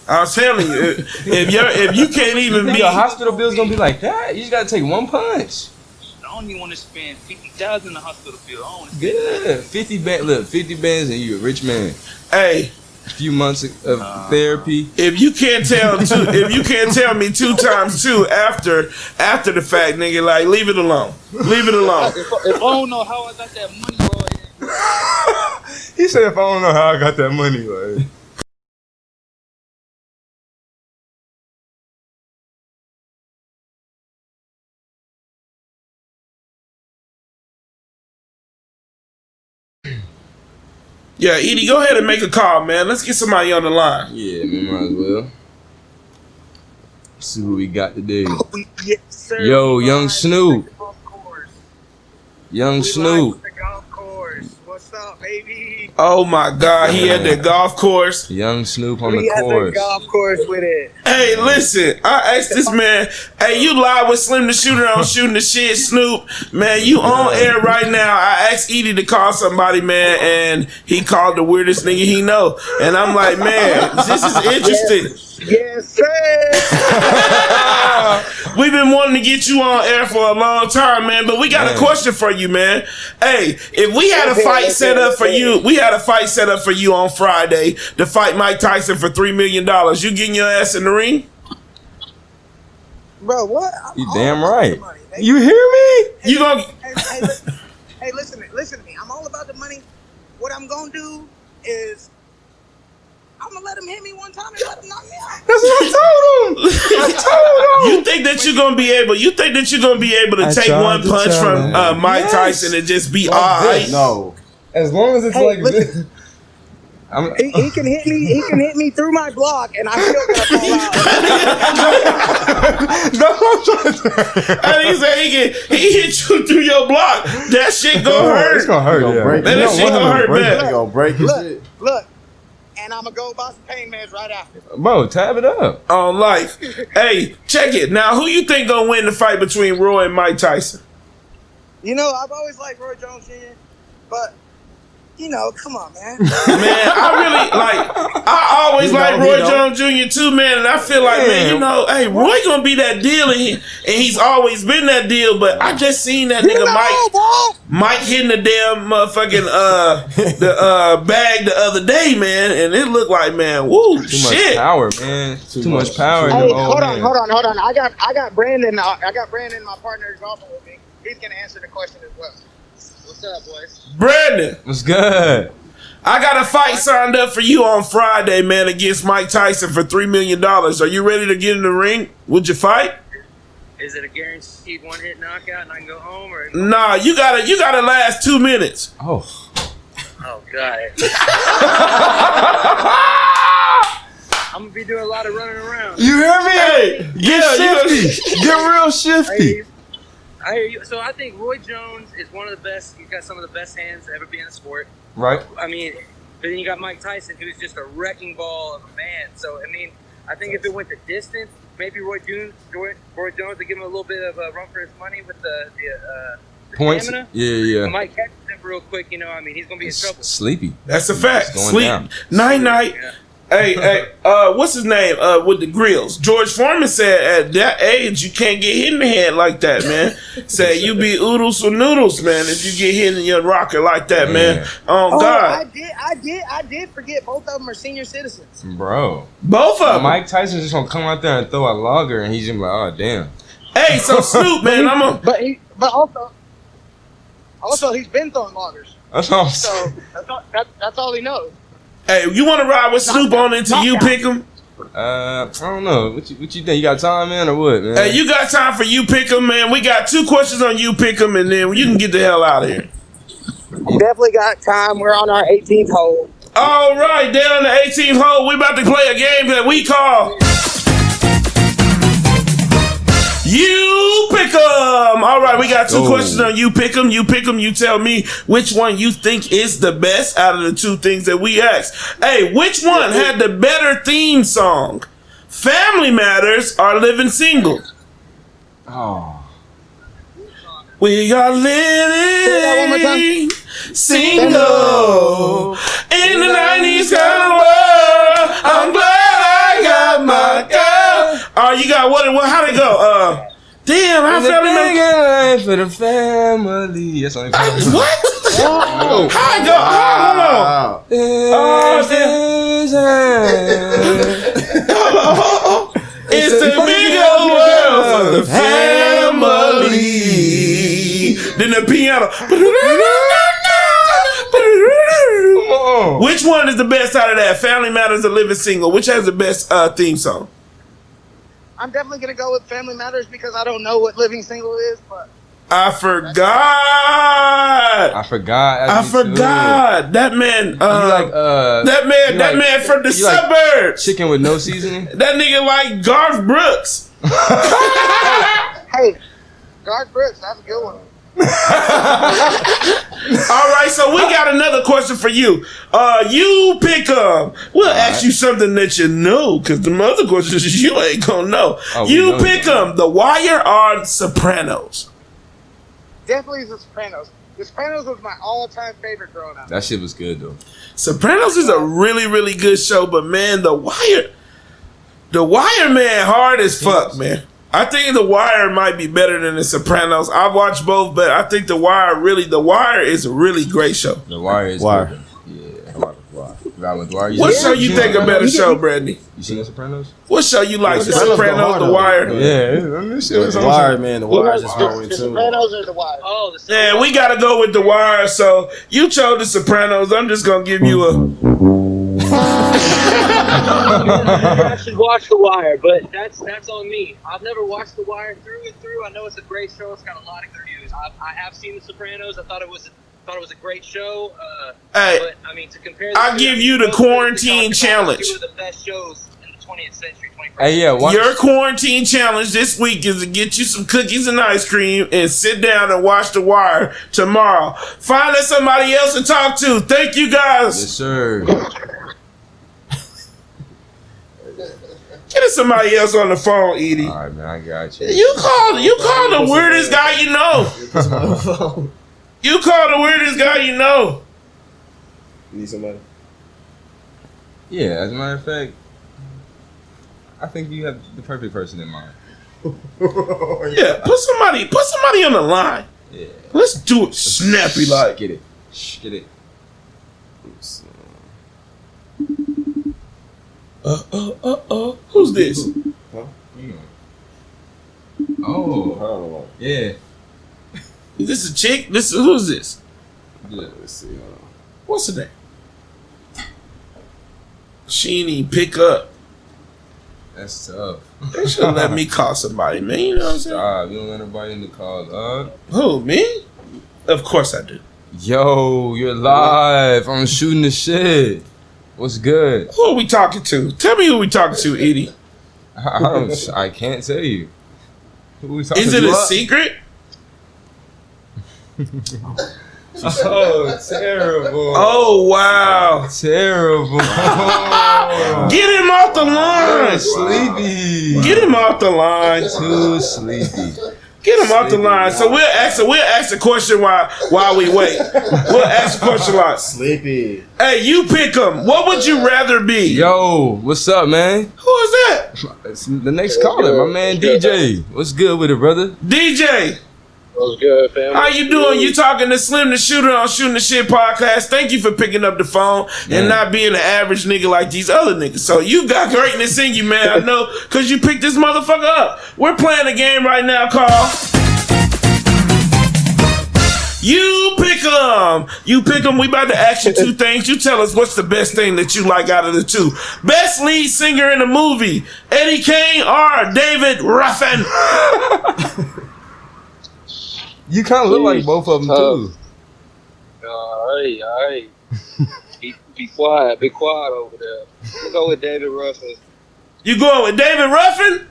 I'm telling you, if you can't even be, Your hospital bill's gonna be like that. You just gotta take one punch. I don't even want to spend 50,000 in the hospital bill. I don't want to Good. 50 bands. Look, 50 bands and you a rich man. hey, A few months of therapy. if you can't tell me 2 times 2 after the fact, nigga, like leave it alone. Leave it alone. If I don't know how I got that money, bro, it ain't He said, if I don't know how I got that money, like. Yeah, Eaddy, go ahead and make a call, man. Let's get somebody on the line. Yeah, man, might as well. Let's see who we got today. yes, sir. Yo, Young Live Snoop. at the golf course. Young We Snoop. live at the golf course. What's up, baby? Oh my God, he at the golf course. Young Snoop on We the at the course. golf course with it. Hey, listen, I asked this man, hey, you live with Slim the Shooter on Shooting the Shit, Snoop. Man, you on air right now. I asked Eaddy to call somebody, man, and he called the weirdest nigga he know. And I'm like, man, this is interesting. Yes, sir. We've been wanting to get you on air for a long time, man, but we got a question for you, man. Hey, if we had a fight set up for you, on Friday to fight Mike Tyson for $3 million, you getting your ass in the ring? Bro, what? I'm You all damn about right. the money, nigga. You hear me? You gonna Hey, listen to me. I'm all about the money. What I'm gonna do is I'm gonna let him hit me one time and let him knock me out. That's what I told him. You think that you're gonna be able? You think that you're gonna be able to take one punch from Mike Tyson and just be all right? No. As long as it's Hey, like listen. this. He can hit me. He can hit me through my block, and I still gonna fall out. That's what I'm trying to say. And he said he hit you through your block. That shit gonna hurt. It's gonna hurt. Gonna break Man, that shit gonna hurt bad. You gonna break his shit. Look, and I'm gonna go buy some pain meds right after. Bro, tab it up. On life. Hey, check it. Now, who you think gonna win the fight between Roy and Mike Tyson? You know, I've always liked Roy Jones Jr., but you know, come on, man. Man, I always like Roy Jones Jr. too, man, and I feel like, man, you know, hey, Roy gonna be that deal, and he's always been that deal, but I just seen that nigga Mike hitting the damn motherfucking the bag the other day, man, and it looked like, man, woo, Too much power, man. Too much power. Hey, hold on. I got Brandon. I got Brandon, my partner, golfing with me. He's gonna answer the question as well. What's up, boys? Brandon, What's good? I got a fight signed up for you on Friday, man, against Mike Tyson for $3 million. Are you ready to get in the ring? Would you fight? Is it a guaranteed one-hit knockout and I can go home? Or Nah, you gotta last 2 minutes. Oh. Oh, God. I'm going to be doing a lot of running around. You hear me? Hey, Get shifty. Get real shifty. I hear you. So I think Roy Jones is one of the best. He's got some of the best hands to ever be in a sport. Right. I mean, but then you got Mike Tyson, who's just a wrecking ball of a man. So, I mean, I think if it went the distance, maybe Roy Jones would give him a little bit of a run for his money with the Points. stamina. Yeah. But Mike catches him real quick, you know. I mean, he's going to be in trouble. Sleepy. That's a fact. It's going Sleep. down. Night. Yeah. Hey, what's his name? With the grills. George Foreman said at that age you can't get hit in the head like that, man. Said you be oodles for noodles, man, if you get hit in your rocker like that, man. Oh God. I did forget both of them are senior citizens. Bro. Both of them. Mike Tyson's just gonna come out there and throw a logger and he's just like, oh damn. Hey, so Snoop, man, But also he's been throwing loggers. That's all I'm So saying. that's all he knows. hey, you want to ride with Snoop on until you pick him? I don't know. What you think? You got time, man, or what, man? Hey, you got time for you pick him, man? We got 2 questions on you pick him, and then you can get the hell out of here. Definitely got time. We're on our 18th hole. All right, down the 18th hole, we about to play a game that we call You Pick 'em. All right, we got 2 questions on You Pick 'em. You pick 'em. You tell me which one you think is the best out of the 2 things that we asked. Hey, which one had the better theme song? Family Matters or Living Single? Oh. We are that one more living single in the 90s kind of world. I'm glad I got my girl. Oh, you got what? How'd it go? Damn, I fell in the for the family. That's only what? Oh. How'd it go? Hold on. It's the big old world for the family. Then the piano. Which one is the best out of that? Family Matters or Living Single? Which has the best theme song? I'm definitely gonna go with Family Matters because I don't know what Living Single is, but I forgot. That man. That man from the suburbs. Chicken with no seasoning. That nigga like Garth Brooks. hey, Garth Brooks, that's a good one. All right, so we got another question for you. You pick 'em. We'll ask you something that you know, because the other questions you ain't gonna know. You pick 'em. The Wire or Sopranos? Definitely The Sopranos. The Sopranos was my all-time favorite growing up. That shit was good though. Sopranos is a really, really good show, but man, The Wire, man, hard as fuck, man. I think The Wire might be better than The Sopranos. I've watched both, but I think The Wire is a really great show. The Wire is good. Yeah, What show you think a better show, Brandy? You seen The Sopranos? What show you like? The Sopranos, The Wire? Yeah, The Wire, man. The Wire is just going The too. Sopranos or The Wire? Oh, Yeah, we gotta go with The Wire. So you chose The Sopranos. I'm just gonna give you a I should watch The Wire, but that's on me. I've never watched The Wire through and through. I know it's a great show. It's got a lot of reviews. I have seen The Sopranos. I thought it was a great show. Hey, but I mean, to compare, I'll give you the quarantine challenge. Two of the best shows in the 20th century, 21st. Hey, yeah, watch. Your quarantine challenge this week is to get you some cookies and ice cream and sit down and watch The Wire tomorrow. Find us somebody else to talk to. Thank you guys. Yes, sir. Get us somebody else on the phone, Eaddy. All right, man, I got you. You call the weirdest guy you know. You call the weirdest guy you know. Need somebody? Yeah, as a matter of fact, I think you have the perfect person in mind. Yeah, put somebody on the line. Yeah. Let's do it snappy like. Get it. Get it. Who's this? Huh? Oh, yeah. Is this a chick? Who's this? Yeah. Let's see. What's her name? She ain't even pick up. That's tough. They should have let me call somebody, man. You know what I'm saying? Stop. You don't let nobody in the call, dog. Who, me? Of course I do. Yo, you're live. I'm shooting the shit. What's good? Who are we talking to? Tell me who we talking to, Eaddy. I can't tell you. Who we talking Is it to? a secret? Oh, terrible. Oh, wow. Terrible. Get him off the line. Sleepy. Get him off the line. Too sleepy. Get him off the line. So we'll ask the question while we wait. We'll ask the question like, Sleepy. hey, you pick him. What would you rather be? Yo, what's up, man? Who is that? It's the next caller, my man DJ. What's good with it, brother? DJ. What's good, fam? How you doing? You talking to Slim the Shooter on Shooting the Shit podcast. Thank you for picking up the phone and not being an average nigga like these other niggas. So you got greatness in you, man. I know, because you picked this motherfucker up. We're playing a game right now called You Pick 'em. You pick 'em. We about to ask you two things. You tell us what's the best thing that you like out of the two. Best lead singer in a movie, Eddie Kane or David Ruffin? You kind of look like both of them, too. All right. Be quiet. Be quiet over there. We'll go with David Ruffin. You going with David Ruffin?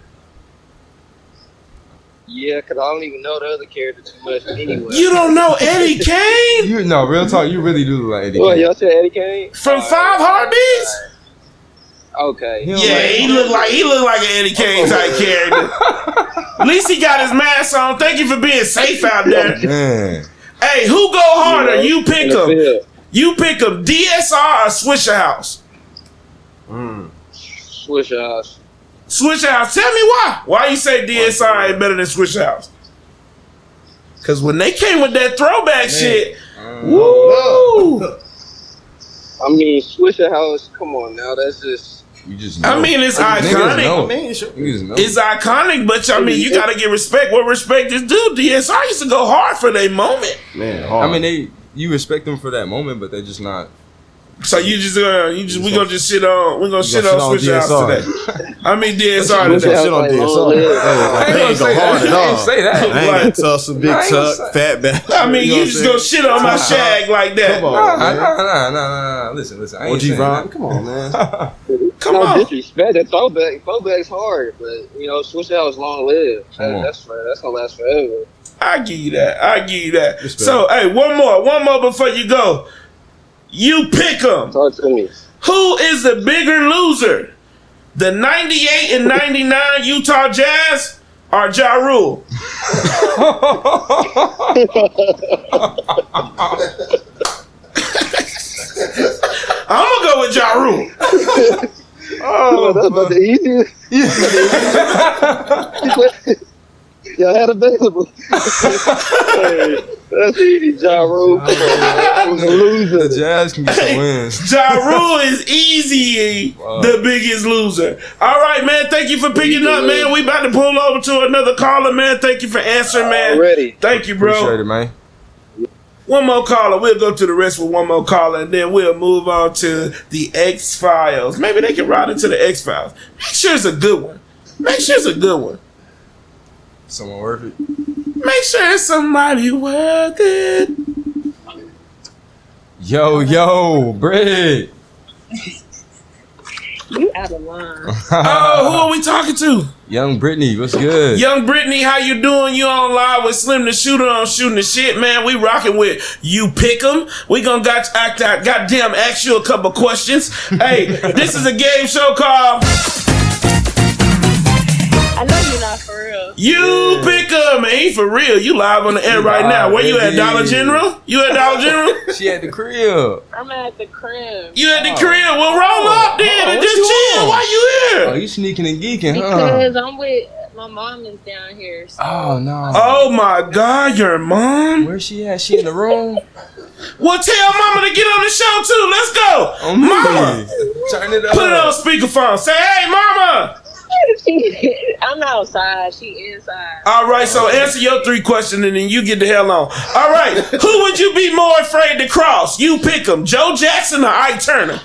Yeah, because I don't even know the other character too much anyway. You don't know Eddie Kane? No, real talk, you really do look like Eddie What, Kane. y'all said Eddie Kane? From Five Heartbeats? Okay. Yeah, he look like an Eddie Kane type character. At least he got his mask on. Thank you for being safe out there. Man. Hey, who go harder? You pick them. You pick them. DSR or Swisher House? Swisher House. Swisher House. Tell me why. Why you say DSR ain't better than Swisher House? Because when they came with that throwback shit, woo! I mean, Swisher House, come on now. That's just... You just know. I mean, it's iconic. It's iconic, but I mean, you gotta get respect. What respect is due? DSR used to go hard for their moment. Man, hard. I mean, you respect them for that moment, but they're just not. So we gonna just shit on. We gonna shit on Swisher House today. I mean DSR today. Shit on DSR. They ain't go hard at all. Say that. I ain't gonna tussle, big tuck, fat back. I mean, you just gonna shit on my shag like that. Come on, man. Nah. Listen. I ain't OG saying Ron, that. come on, man. Come no on. disrespect. That throwback's hard, but you know, Swisher House long lived. That's gonna last forever. I give you that. Respect. So, hey, one more before you go. You pick 'em. Talk to me. Who is the bigger loser? The 98 and 99 Utah Jazz or Ja Rule? I'm gonna go with Ja Rule. That's about the easiest. Y'all had available. Hey, that's easy, Ja Rule. Who's a loser? The Jazz can get some wins. Ja Rule is easy, the biggest loser. All right, man. Thank you for picking up, man. We about to pull over to another caller, man. Thank you for answering, man. Already. Thank you, bro. Appreciate it, man. One more caller. We'll go to the rest with one more caller, and then we'll move on to the X-Files. Maybe they can ride into the X-Files. Make sure it's a good one. Make sure it's a good one. Someone worth it. Make sure it's somebody worth it. Yo, Brett. You out of line. Oh, who are we talking to? Young Brittany, what's good? Young Brittany, how you doing? You on live with Slim the Shooter on Shooting the Shit, man. We rocking with You Pick 'em. We gonna goddamn ask you a couple questions. Hey, this is a game show called I know you're not for real. You Pick 'em. Ain't for real. You live on the air right now. Where you at, Dollar General? You at Dollar General? She at the crib. I'm at the crib. You at the crib? Well, roll up then and just chill. Why you here? Oh, you sneaking and geeking, huh? Because I'm with my mom is down here. So. Oh, no. Oh my God, your mom? Where's she at? She in the room? Well, tell mama to get on the show too. Let's go. Oh, Mama, turn it up. put it on speakerphone. Say, hey, mama. I'm outside. She inside. All right, so answer your 3 questions and then you get the hell on. All right, who would you be more afraid to cross? You pick 'em, Joe Jackson or Ike Turner?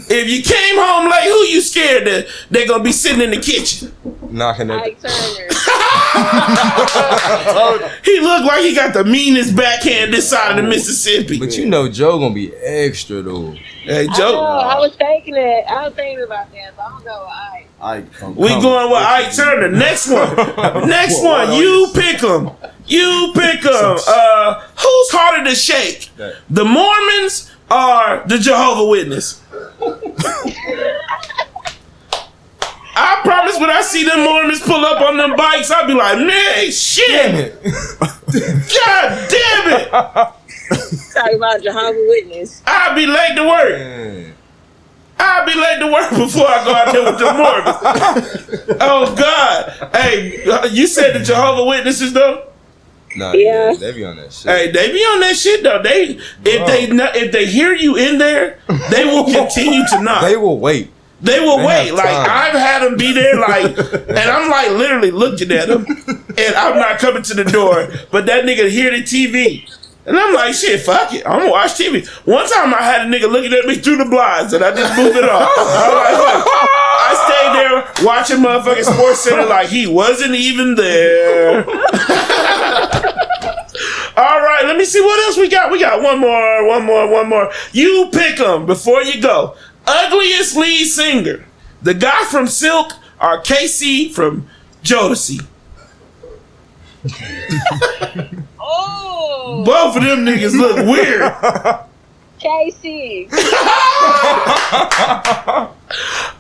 If you came home late, who you scared that they're going to be sitting in the kitchen? Knocking at Ike Turner. He looked like he got the meanest backhand this side of the Mississippi. But you know Joe gonna be extra though. Hey, I know, Joe. I was thinking that. I was thinking about that, but I'm going with Ike. We going with Ike Turner. Next one. Next one. You pick 'em. You pick 'em. Who's harder to shake? The Mormons or the Jehovah's Witness? I promise when I see them Mormons pull up on them bikes, I'll be like, man, shit. God damn it. Talking about Jehovah's Witness. I'll be late to work. I'll be late to work before I go out there with the Mormons. Oh, God. Hey, you said the Jehovah's Witnesses, though? Nah, Yeah. they be on that shit. Hey, they be on that shit though. If they hear you in there, they will continue to knock. They will wait. They will wait. have Like time. I've had them be there, like, and I'm like literally looking at them, and I'm not coming to the door, but that nigga hear the TV, and I'm like, shit, fuck it, I'm gonna watch TV. One time I had a nigga looking at me through the blinds, and I just moved it off. I stayed there watching motherfucking Sports Center like he wasn't even there. All right, let me see what else we got. We got one more. You pick 'em before you go. Ugliest lead singer, the guy from Silk or KC from Jodeci? Oh, Both of them niggas look weird. KC.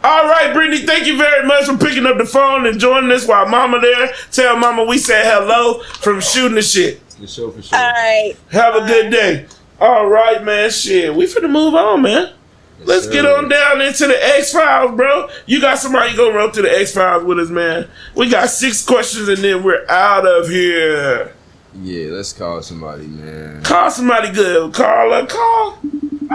All right, Brittany, thank you very much for picking up the phone and joining us while Mama there. Tell Mama we said hello from Shooting the Shit. The show for sure. All right. Have a good day. All right, man. Shit, we finna move on, man. Let's get on down into the X-Files, bro. You got somebody gonna run through the X-Files with us, man. We got 6 questions and then we're out of here. Yeah, let's call somebody, man. Call somebody good. Call.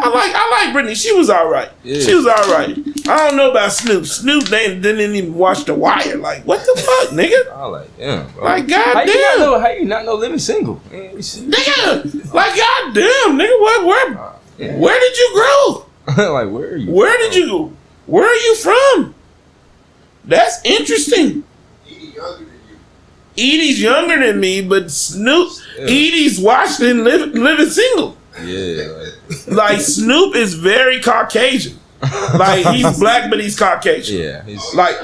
I like Brittany. She was all right. Yeah. She was all right. I don't know about Snoop. Snoop didn't even watch The Wire. Like, what the fuck, nigga? I like, damn, bro. Like, How goddamn. you not know Living Single? Man, Nigga. Like, goddamn, nigga. Where did you grow? like, where are you? Where are you from? That's interesting. Edie's younger than me, but Snoop, Edie's watched and living single. Yeah. Like, Snoop is very Caucasian. Like, he's black, but he's Caucasian. Yeah. He's, Like,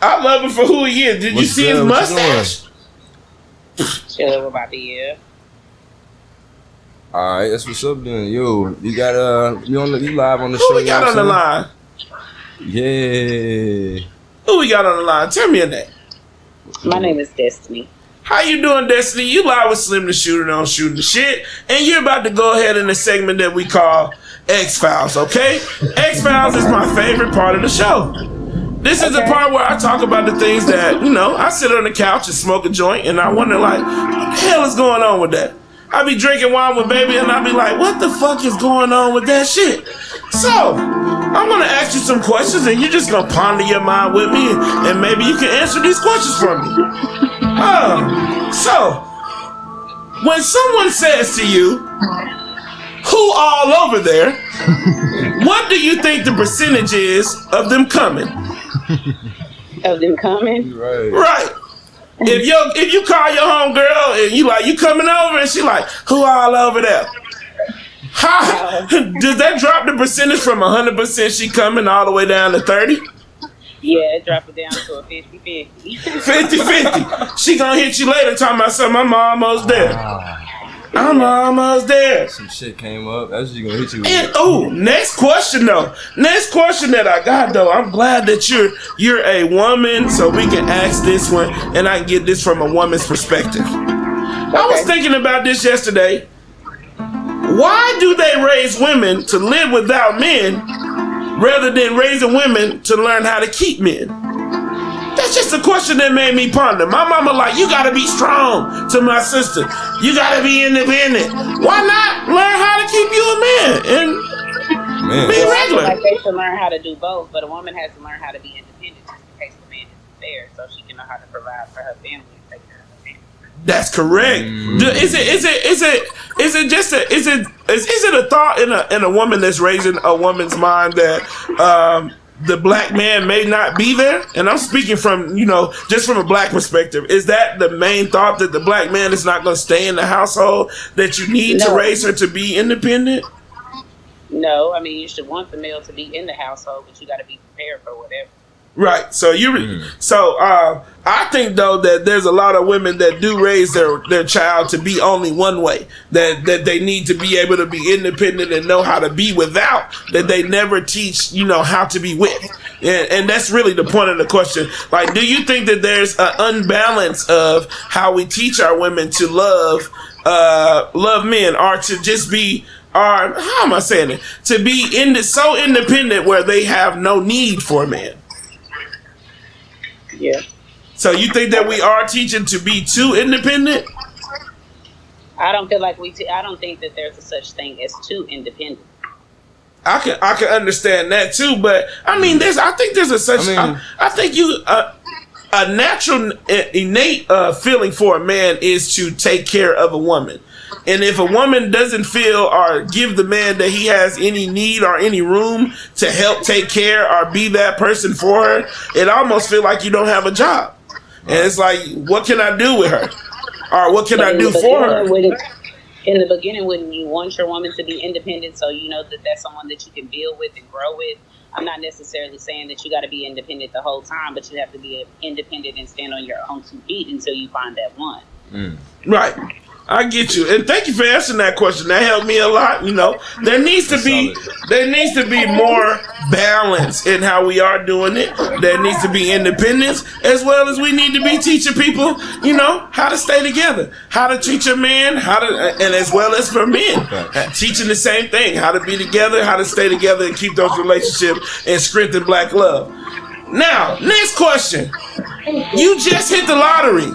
I love him for who he is. Did you What's see good? his What you mustache? Chilling about the year. all right, that's what's up then. Yo, you got you live on the Who show. we got on the line? Yeah. Who we got on the line? Tell me a name. My name is Destiny. How you doing, Destiny? You live with Slim the Shooter on Shooting the Shit, and you're about to go ahead in the segment that we call X-Files, okay? X-Files is my favorite part of the show. This is the part where I talk about the things that, I sit on the couch and smoke a joint, and I wonder, like, what the hell is going on with that? I be drinking wine with baby, and I be like, what the fuck is going on with that shit? So, I'm gonna ask you some questions, and you're just gonna ponder your mind with me, and maybe you can answer these questions for me. So, when someone says to you, who all over there, what do you think the percentage is of them coming? Of them coming? Right. If you call your homegirl and you like, you coming over, and she like, who all over there? How does that drop the percentage from 100% she coming all the way down to 30? Yeah, it dropped it down to a 50-50. 50-50. She gonna hit you later talking about something. I'm almost there. I'm almost there. Some shit came up. That's what you gonna hit you with. And next question though. Next question that I got though. I'm glad that you're a woman, so we can ask this one, and I can get this from a woman's perspective. I was thinking about this yesterday. Why do they raise women to live without men rather than raising women to learn how to keep men? That's just a question that made me ponder. My mama like, you gotta be strong to my sister. You gotta be independent. Why not learn how to keep you a man and be regular? Like they should learn how to do both, but a woman has to learn how to be independent just in case the man isn't there, so she can know how to provide for her family and take care of her family. That's correct. Is it a thought in a woman that's raising a woman's mind that the black man may not be there? And I'm speaking from, just from a black perspective. Is that the main thought, that the black man is not going to stay in the household, that you need to raise her to be independent? No, I mean, you should want the male to be in the household, but you got to be prepared for whatever. Right. So I think though that there's a lot of women that do raise their child to be only one way, that they need to be able to be independent and know how to be without, that they never teach, how to be with. And that's really the point of the question. Like, do you think that there's an unbalance of how we teach our women to love men, or to just be, or how am I saying it? To be so independent where they have no need for a man? Yeah. So you think that we are teaching to be too independent? I don't feel like I don't think that there's a such thing as too independent. I can understand that too, but I mean, I think a natural innate feeling for a man is to take care of a woman. And if a woman doesn't feel or give the man that he has any need or any room to help take care or be that person for her, it almost feels like you don't have a job. And it's like, what can I do with her? Or what can I do for her? In the beginning, wouldn't you want your woman to be independent so you know that that's someone that you can build with and grow with? I'm not necessarily saying that you got to be independent the whole time, but you have to be independent and stand on your own 2 feet until you find that one. Right. I get you, and thank you for answering that question. That helped me a lot. There needs to be more balance in how we are doing it. There needs to be independence, as well as we need to be teaching people, how to stay together, how to treat your man, and as well as for men, teaching the same thing, how to be together, how to stay together, and keep those relationships and strengthen black love. Now, next question: you just hit the lottery.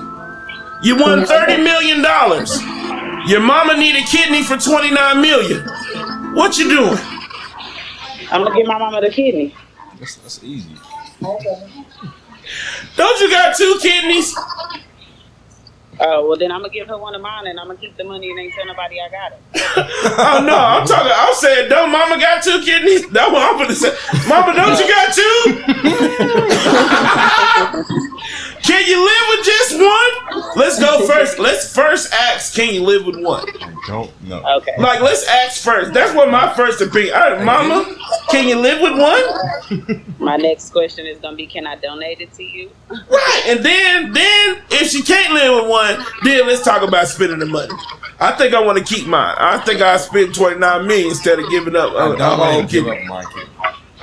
You won $30 million. Your mama need a kidney for $29 million. What you doing? I'm gonna give my mama the kidney. That's easy. Okay. Don't you got 2 kidneys? Oh, well then I'm gonna give her one of mine and I'm gonna keep the money and ain't tell nobody I got it. Oh no, I'm saying, don't mama got 2 kidneys? That's what I'm gonna say. Mama, don't you got 2? Can you live with just one? Let's go first. Let's first ask, can you live with one? I don't know. Okay. Like, let's ask first. That's what my first opinion. All right, mama, can you live with one? My next question is gonna be, can I donate it to you? Right, and then if she can't live with one, then let's talk about spending the money. I think I want to keep mine. I think I spend $29 million instead of giving up my own kidney.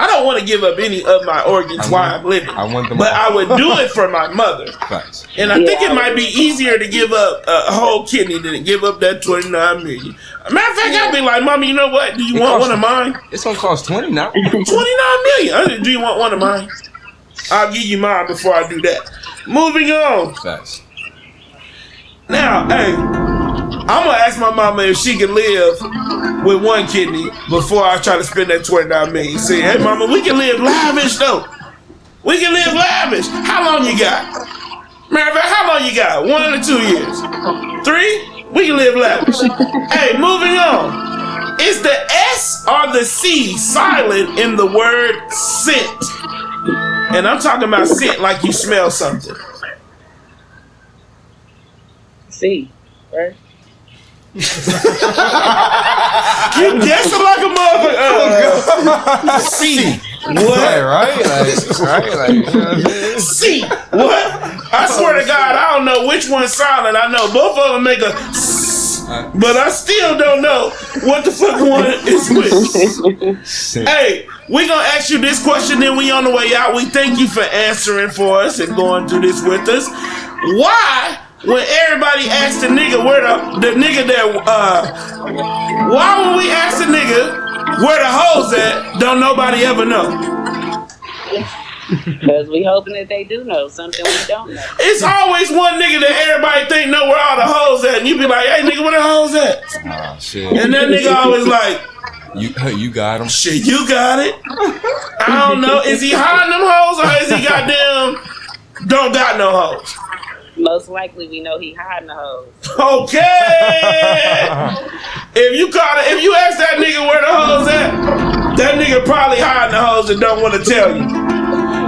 I don't want to give up any of my organs while I'm living. But I would do it for my mother. Facts. And I think it might be easier to give up a whole kidney than to give up that $29 million. Matter of fact, I'd be like, Mama, you know what? Do you want one of mine? It's gonna cost $20 now. $29 million. Do you want one of mine? I'll give you mine before I do that. Moving on. Facts. Now, hey, I'm gonna ask my mama if she can live with one kidney before I try to spend that $29 million. Say, hey, mama, we can live lavish though. We can live lavish. How long you got? Matter of fact, how long you got? 1 or 2 years? 3? We can live lavish. Hey, moving on. Is the S or the C silent in the word scent? And I'm talking about scent like you smell something. C, right? You guessing like a motherfucker. C. What? Right? Like, you know what I'm saying? C. What? I swear to God, I don't know which one's silent. I know both of them make a s, but I still don't know what the fuck one is which. Hey, we gonna ask you this question, then we on the way out. We thank you for answering for us and going through this with us. Why? When everybody asks the nigga where the nigga that why when we ask the nigga where the hoes at, don't nobody ever know? Because we hoping that they do know something we don't know. It's always one nigga that everybody think know where all the hoes at, and you be like, hey nigga, where the hoes at? Oh shit. And that nigga always like, you got him. shit, you got it. I don't know. Is he hiding them hoes or is he goddamn don't got no hoes? Most likely we know he hiding the hoes. Okay. If you ask that nigga where the hoes at, that nigga probably hiding the hoes and don't want to tell you.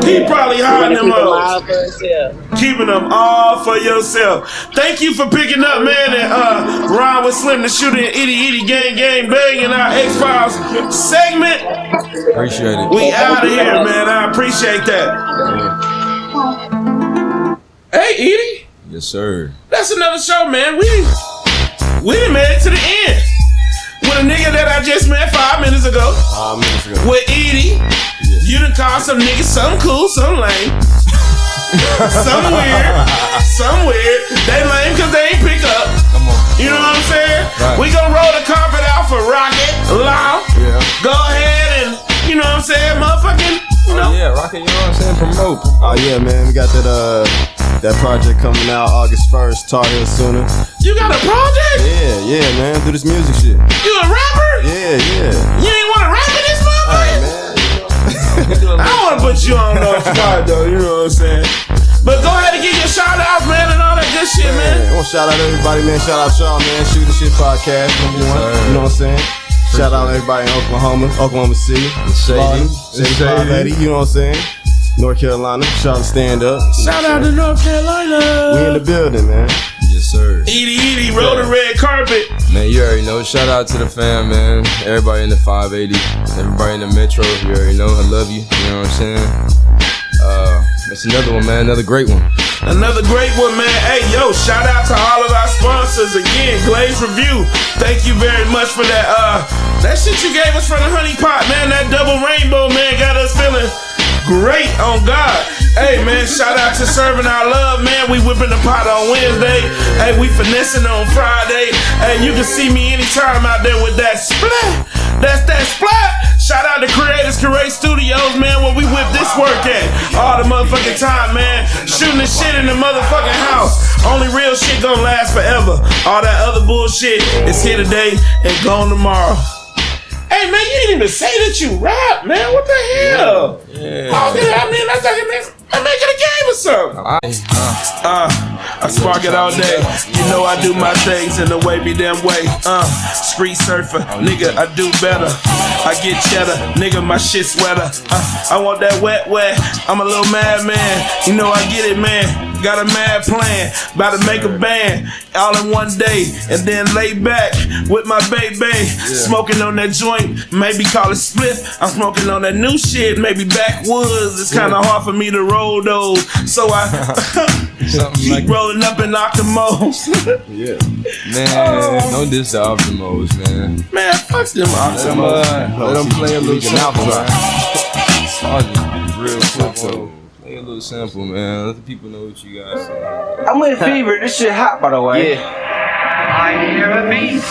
He probably hiding them hoes. Keeping them all for yourself. Thank you for picking up, man, and Ron with Slim the Shooter and Eaddy gang bang in our X-Files segment. Appreciate it. We out of here, man. I appreciate that. Hey, Eaddy. Yes, sir. That's another show, man. We done made it to the end. With a nigga that I just met 5 minutes ago. With Eaddy. You done call some niggas something cool, something lame. Some weird. They lame because they ain't pick up. Come on. You know what I'm saying? Right. We gonna roll the carpet out for Rocket, Law. Yeah. Go ahead and, you know what I'm saying, motherfucking, you know. Oh, yeah, Rocket, you know what I'm saying? Promote. Oh yeah, man, we got that project coming out August 1st, Tar Heel Sooner. You got a project? Yeah, man, do this music shit. You a rapper? Yeah. You ain't wanna rap in this motherfucker? Hey, man. I don't wanna put you on the spot though, you know what I'm saying? But go ahead and give your shout outs, man, and all that good shit, man. I want to shout out everybody, man. Shout out y'all, man. Shoot the Shit Podcast, number one. You know what I'm saying? Shout out everybody in Oklahoma City, Shady. 7580, you know what I'm saying? North Carolina, shout out to Stand Up. Shout out to North Carolina. We in the building, man. Yes, sir. Eaddy, roll the red carpet. Man, you already know. Shout out to the fam, man. Everybody in the 580, everybody in the metro. You already know. I love you. You know what I'm saying? It's another one, man. Another great one. Another great one, man. Hey, yo, shout out to all of our sponsors again. Glaze Review. Thank you very much for that. That shit you gave us from the honey pot, man. That double rainbow, man, got us feeling great on God. Hey, man, shout out to Serving Our Love, man. We whipping the pot on Wednesday. Hey, we finessing on Friday. Hey, you can see me anytime out there with that splat. That's that splat. Shout out to Creators Curate Studios, man, where we whip this work at. All the motherfucking time, man. Shooting the shit in the motherfucking house. Only real shit gonna last forever. All that other bullshit is here today and gone tomorrow. Hey, man, you didn't even say that you rap, man. What the hell? Yeah. Oh, I mean, I'm making a game or something. I spark it all day. You know I do my things in the wavy damn way. Street surfer, nigga, I do better. I get cheddar, nigga, my shit sweater. I want that wet. I'm a little mad man. You know I get it, man. Got a mad plan, about to make a band all in one day, and then lay back with my baby, smoking on that joint, maybe call it spliff. I'm smoking on that new shit, maybe backwoods. It's kind of hard for me to roll though, so I keep rolling up in Octomos. Yeah, man, no diss to Optimos, man. Man, fuck them Octomos. Let them play a little sample. Real simple. Play a little sample, man. Let the people know what you got. I'm with Fever. This shit hot, by the way. Yeah.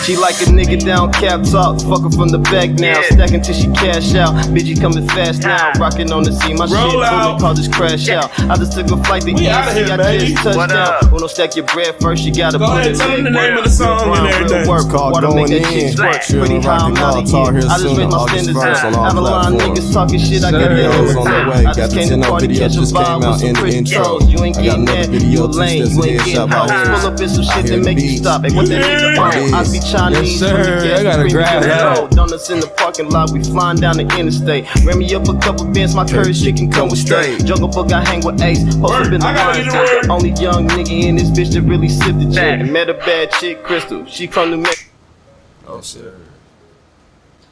She like a nigga down cap talk, fuck her from the back now. Stacking till she cash out. Bitchy coming fast now, rocking on the scene. My Roll shit out. booming, call this crash out. I just took a flight to We EC, outta here, I baby. just touched down. When don't stack your bread first, you gotta Go put ahead, it tell in. them the name of the song and everything. Work, It's water called make Going that shit In. sweat. Chill, Pretty high, I'm rocking out all, of Tar here. here I just soon, raised my August standards 1st on down. all Have a line platforms. niggas talking shit, I Sir, got the videos on on the way. I just came to party, catch a vibe with some pretty toes. You ain't getting that, you a lame, you ain't getting hoes. Pull up in some shit that make you stop. Hey, what that nigga on? I be Chinese, Yes, sir. I gotta grab that. Donuts in the parking lot, we flying down the interstate. Ran me up a couple bins, my courage chicken come with straight. Jungle Book, I hang with Ace. Post up in the I gotta lines, get a word. the only young nigga in this bitch that really sipped the chick. Met a bad chick, Crystal. She from New Mexico. Oh shit.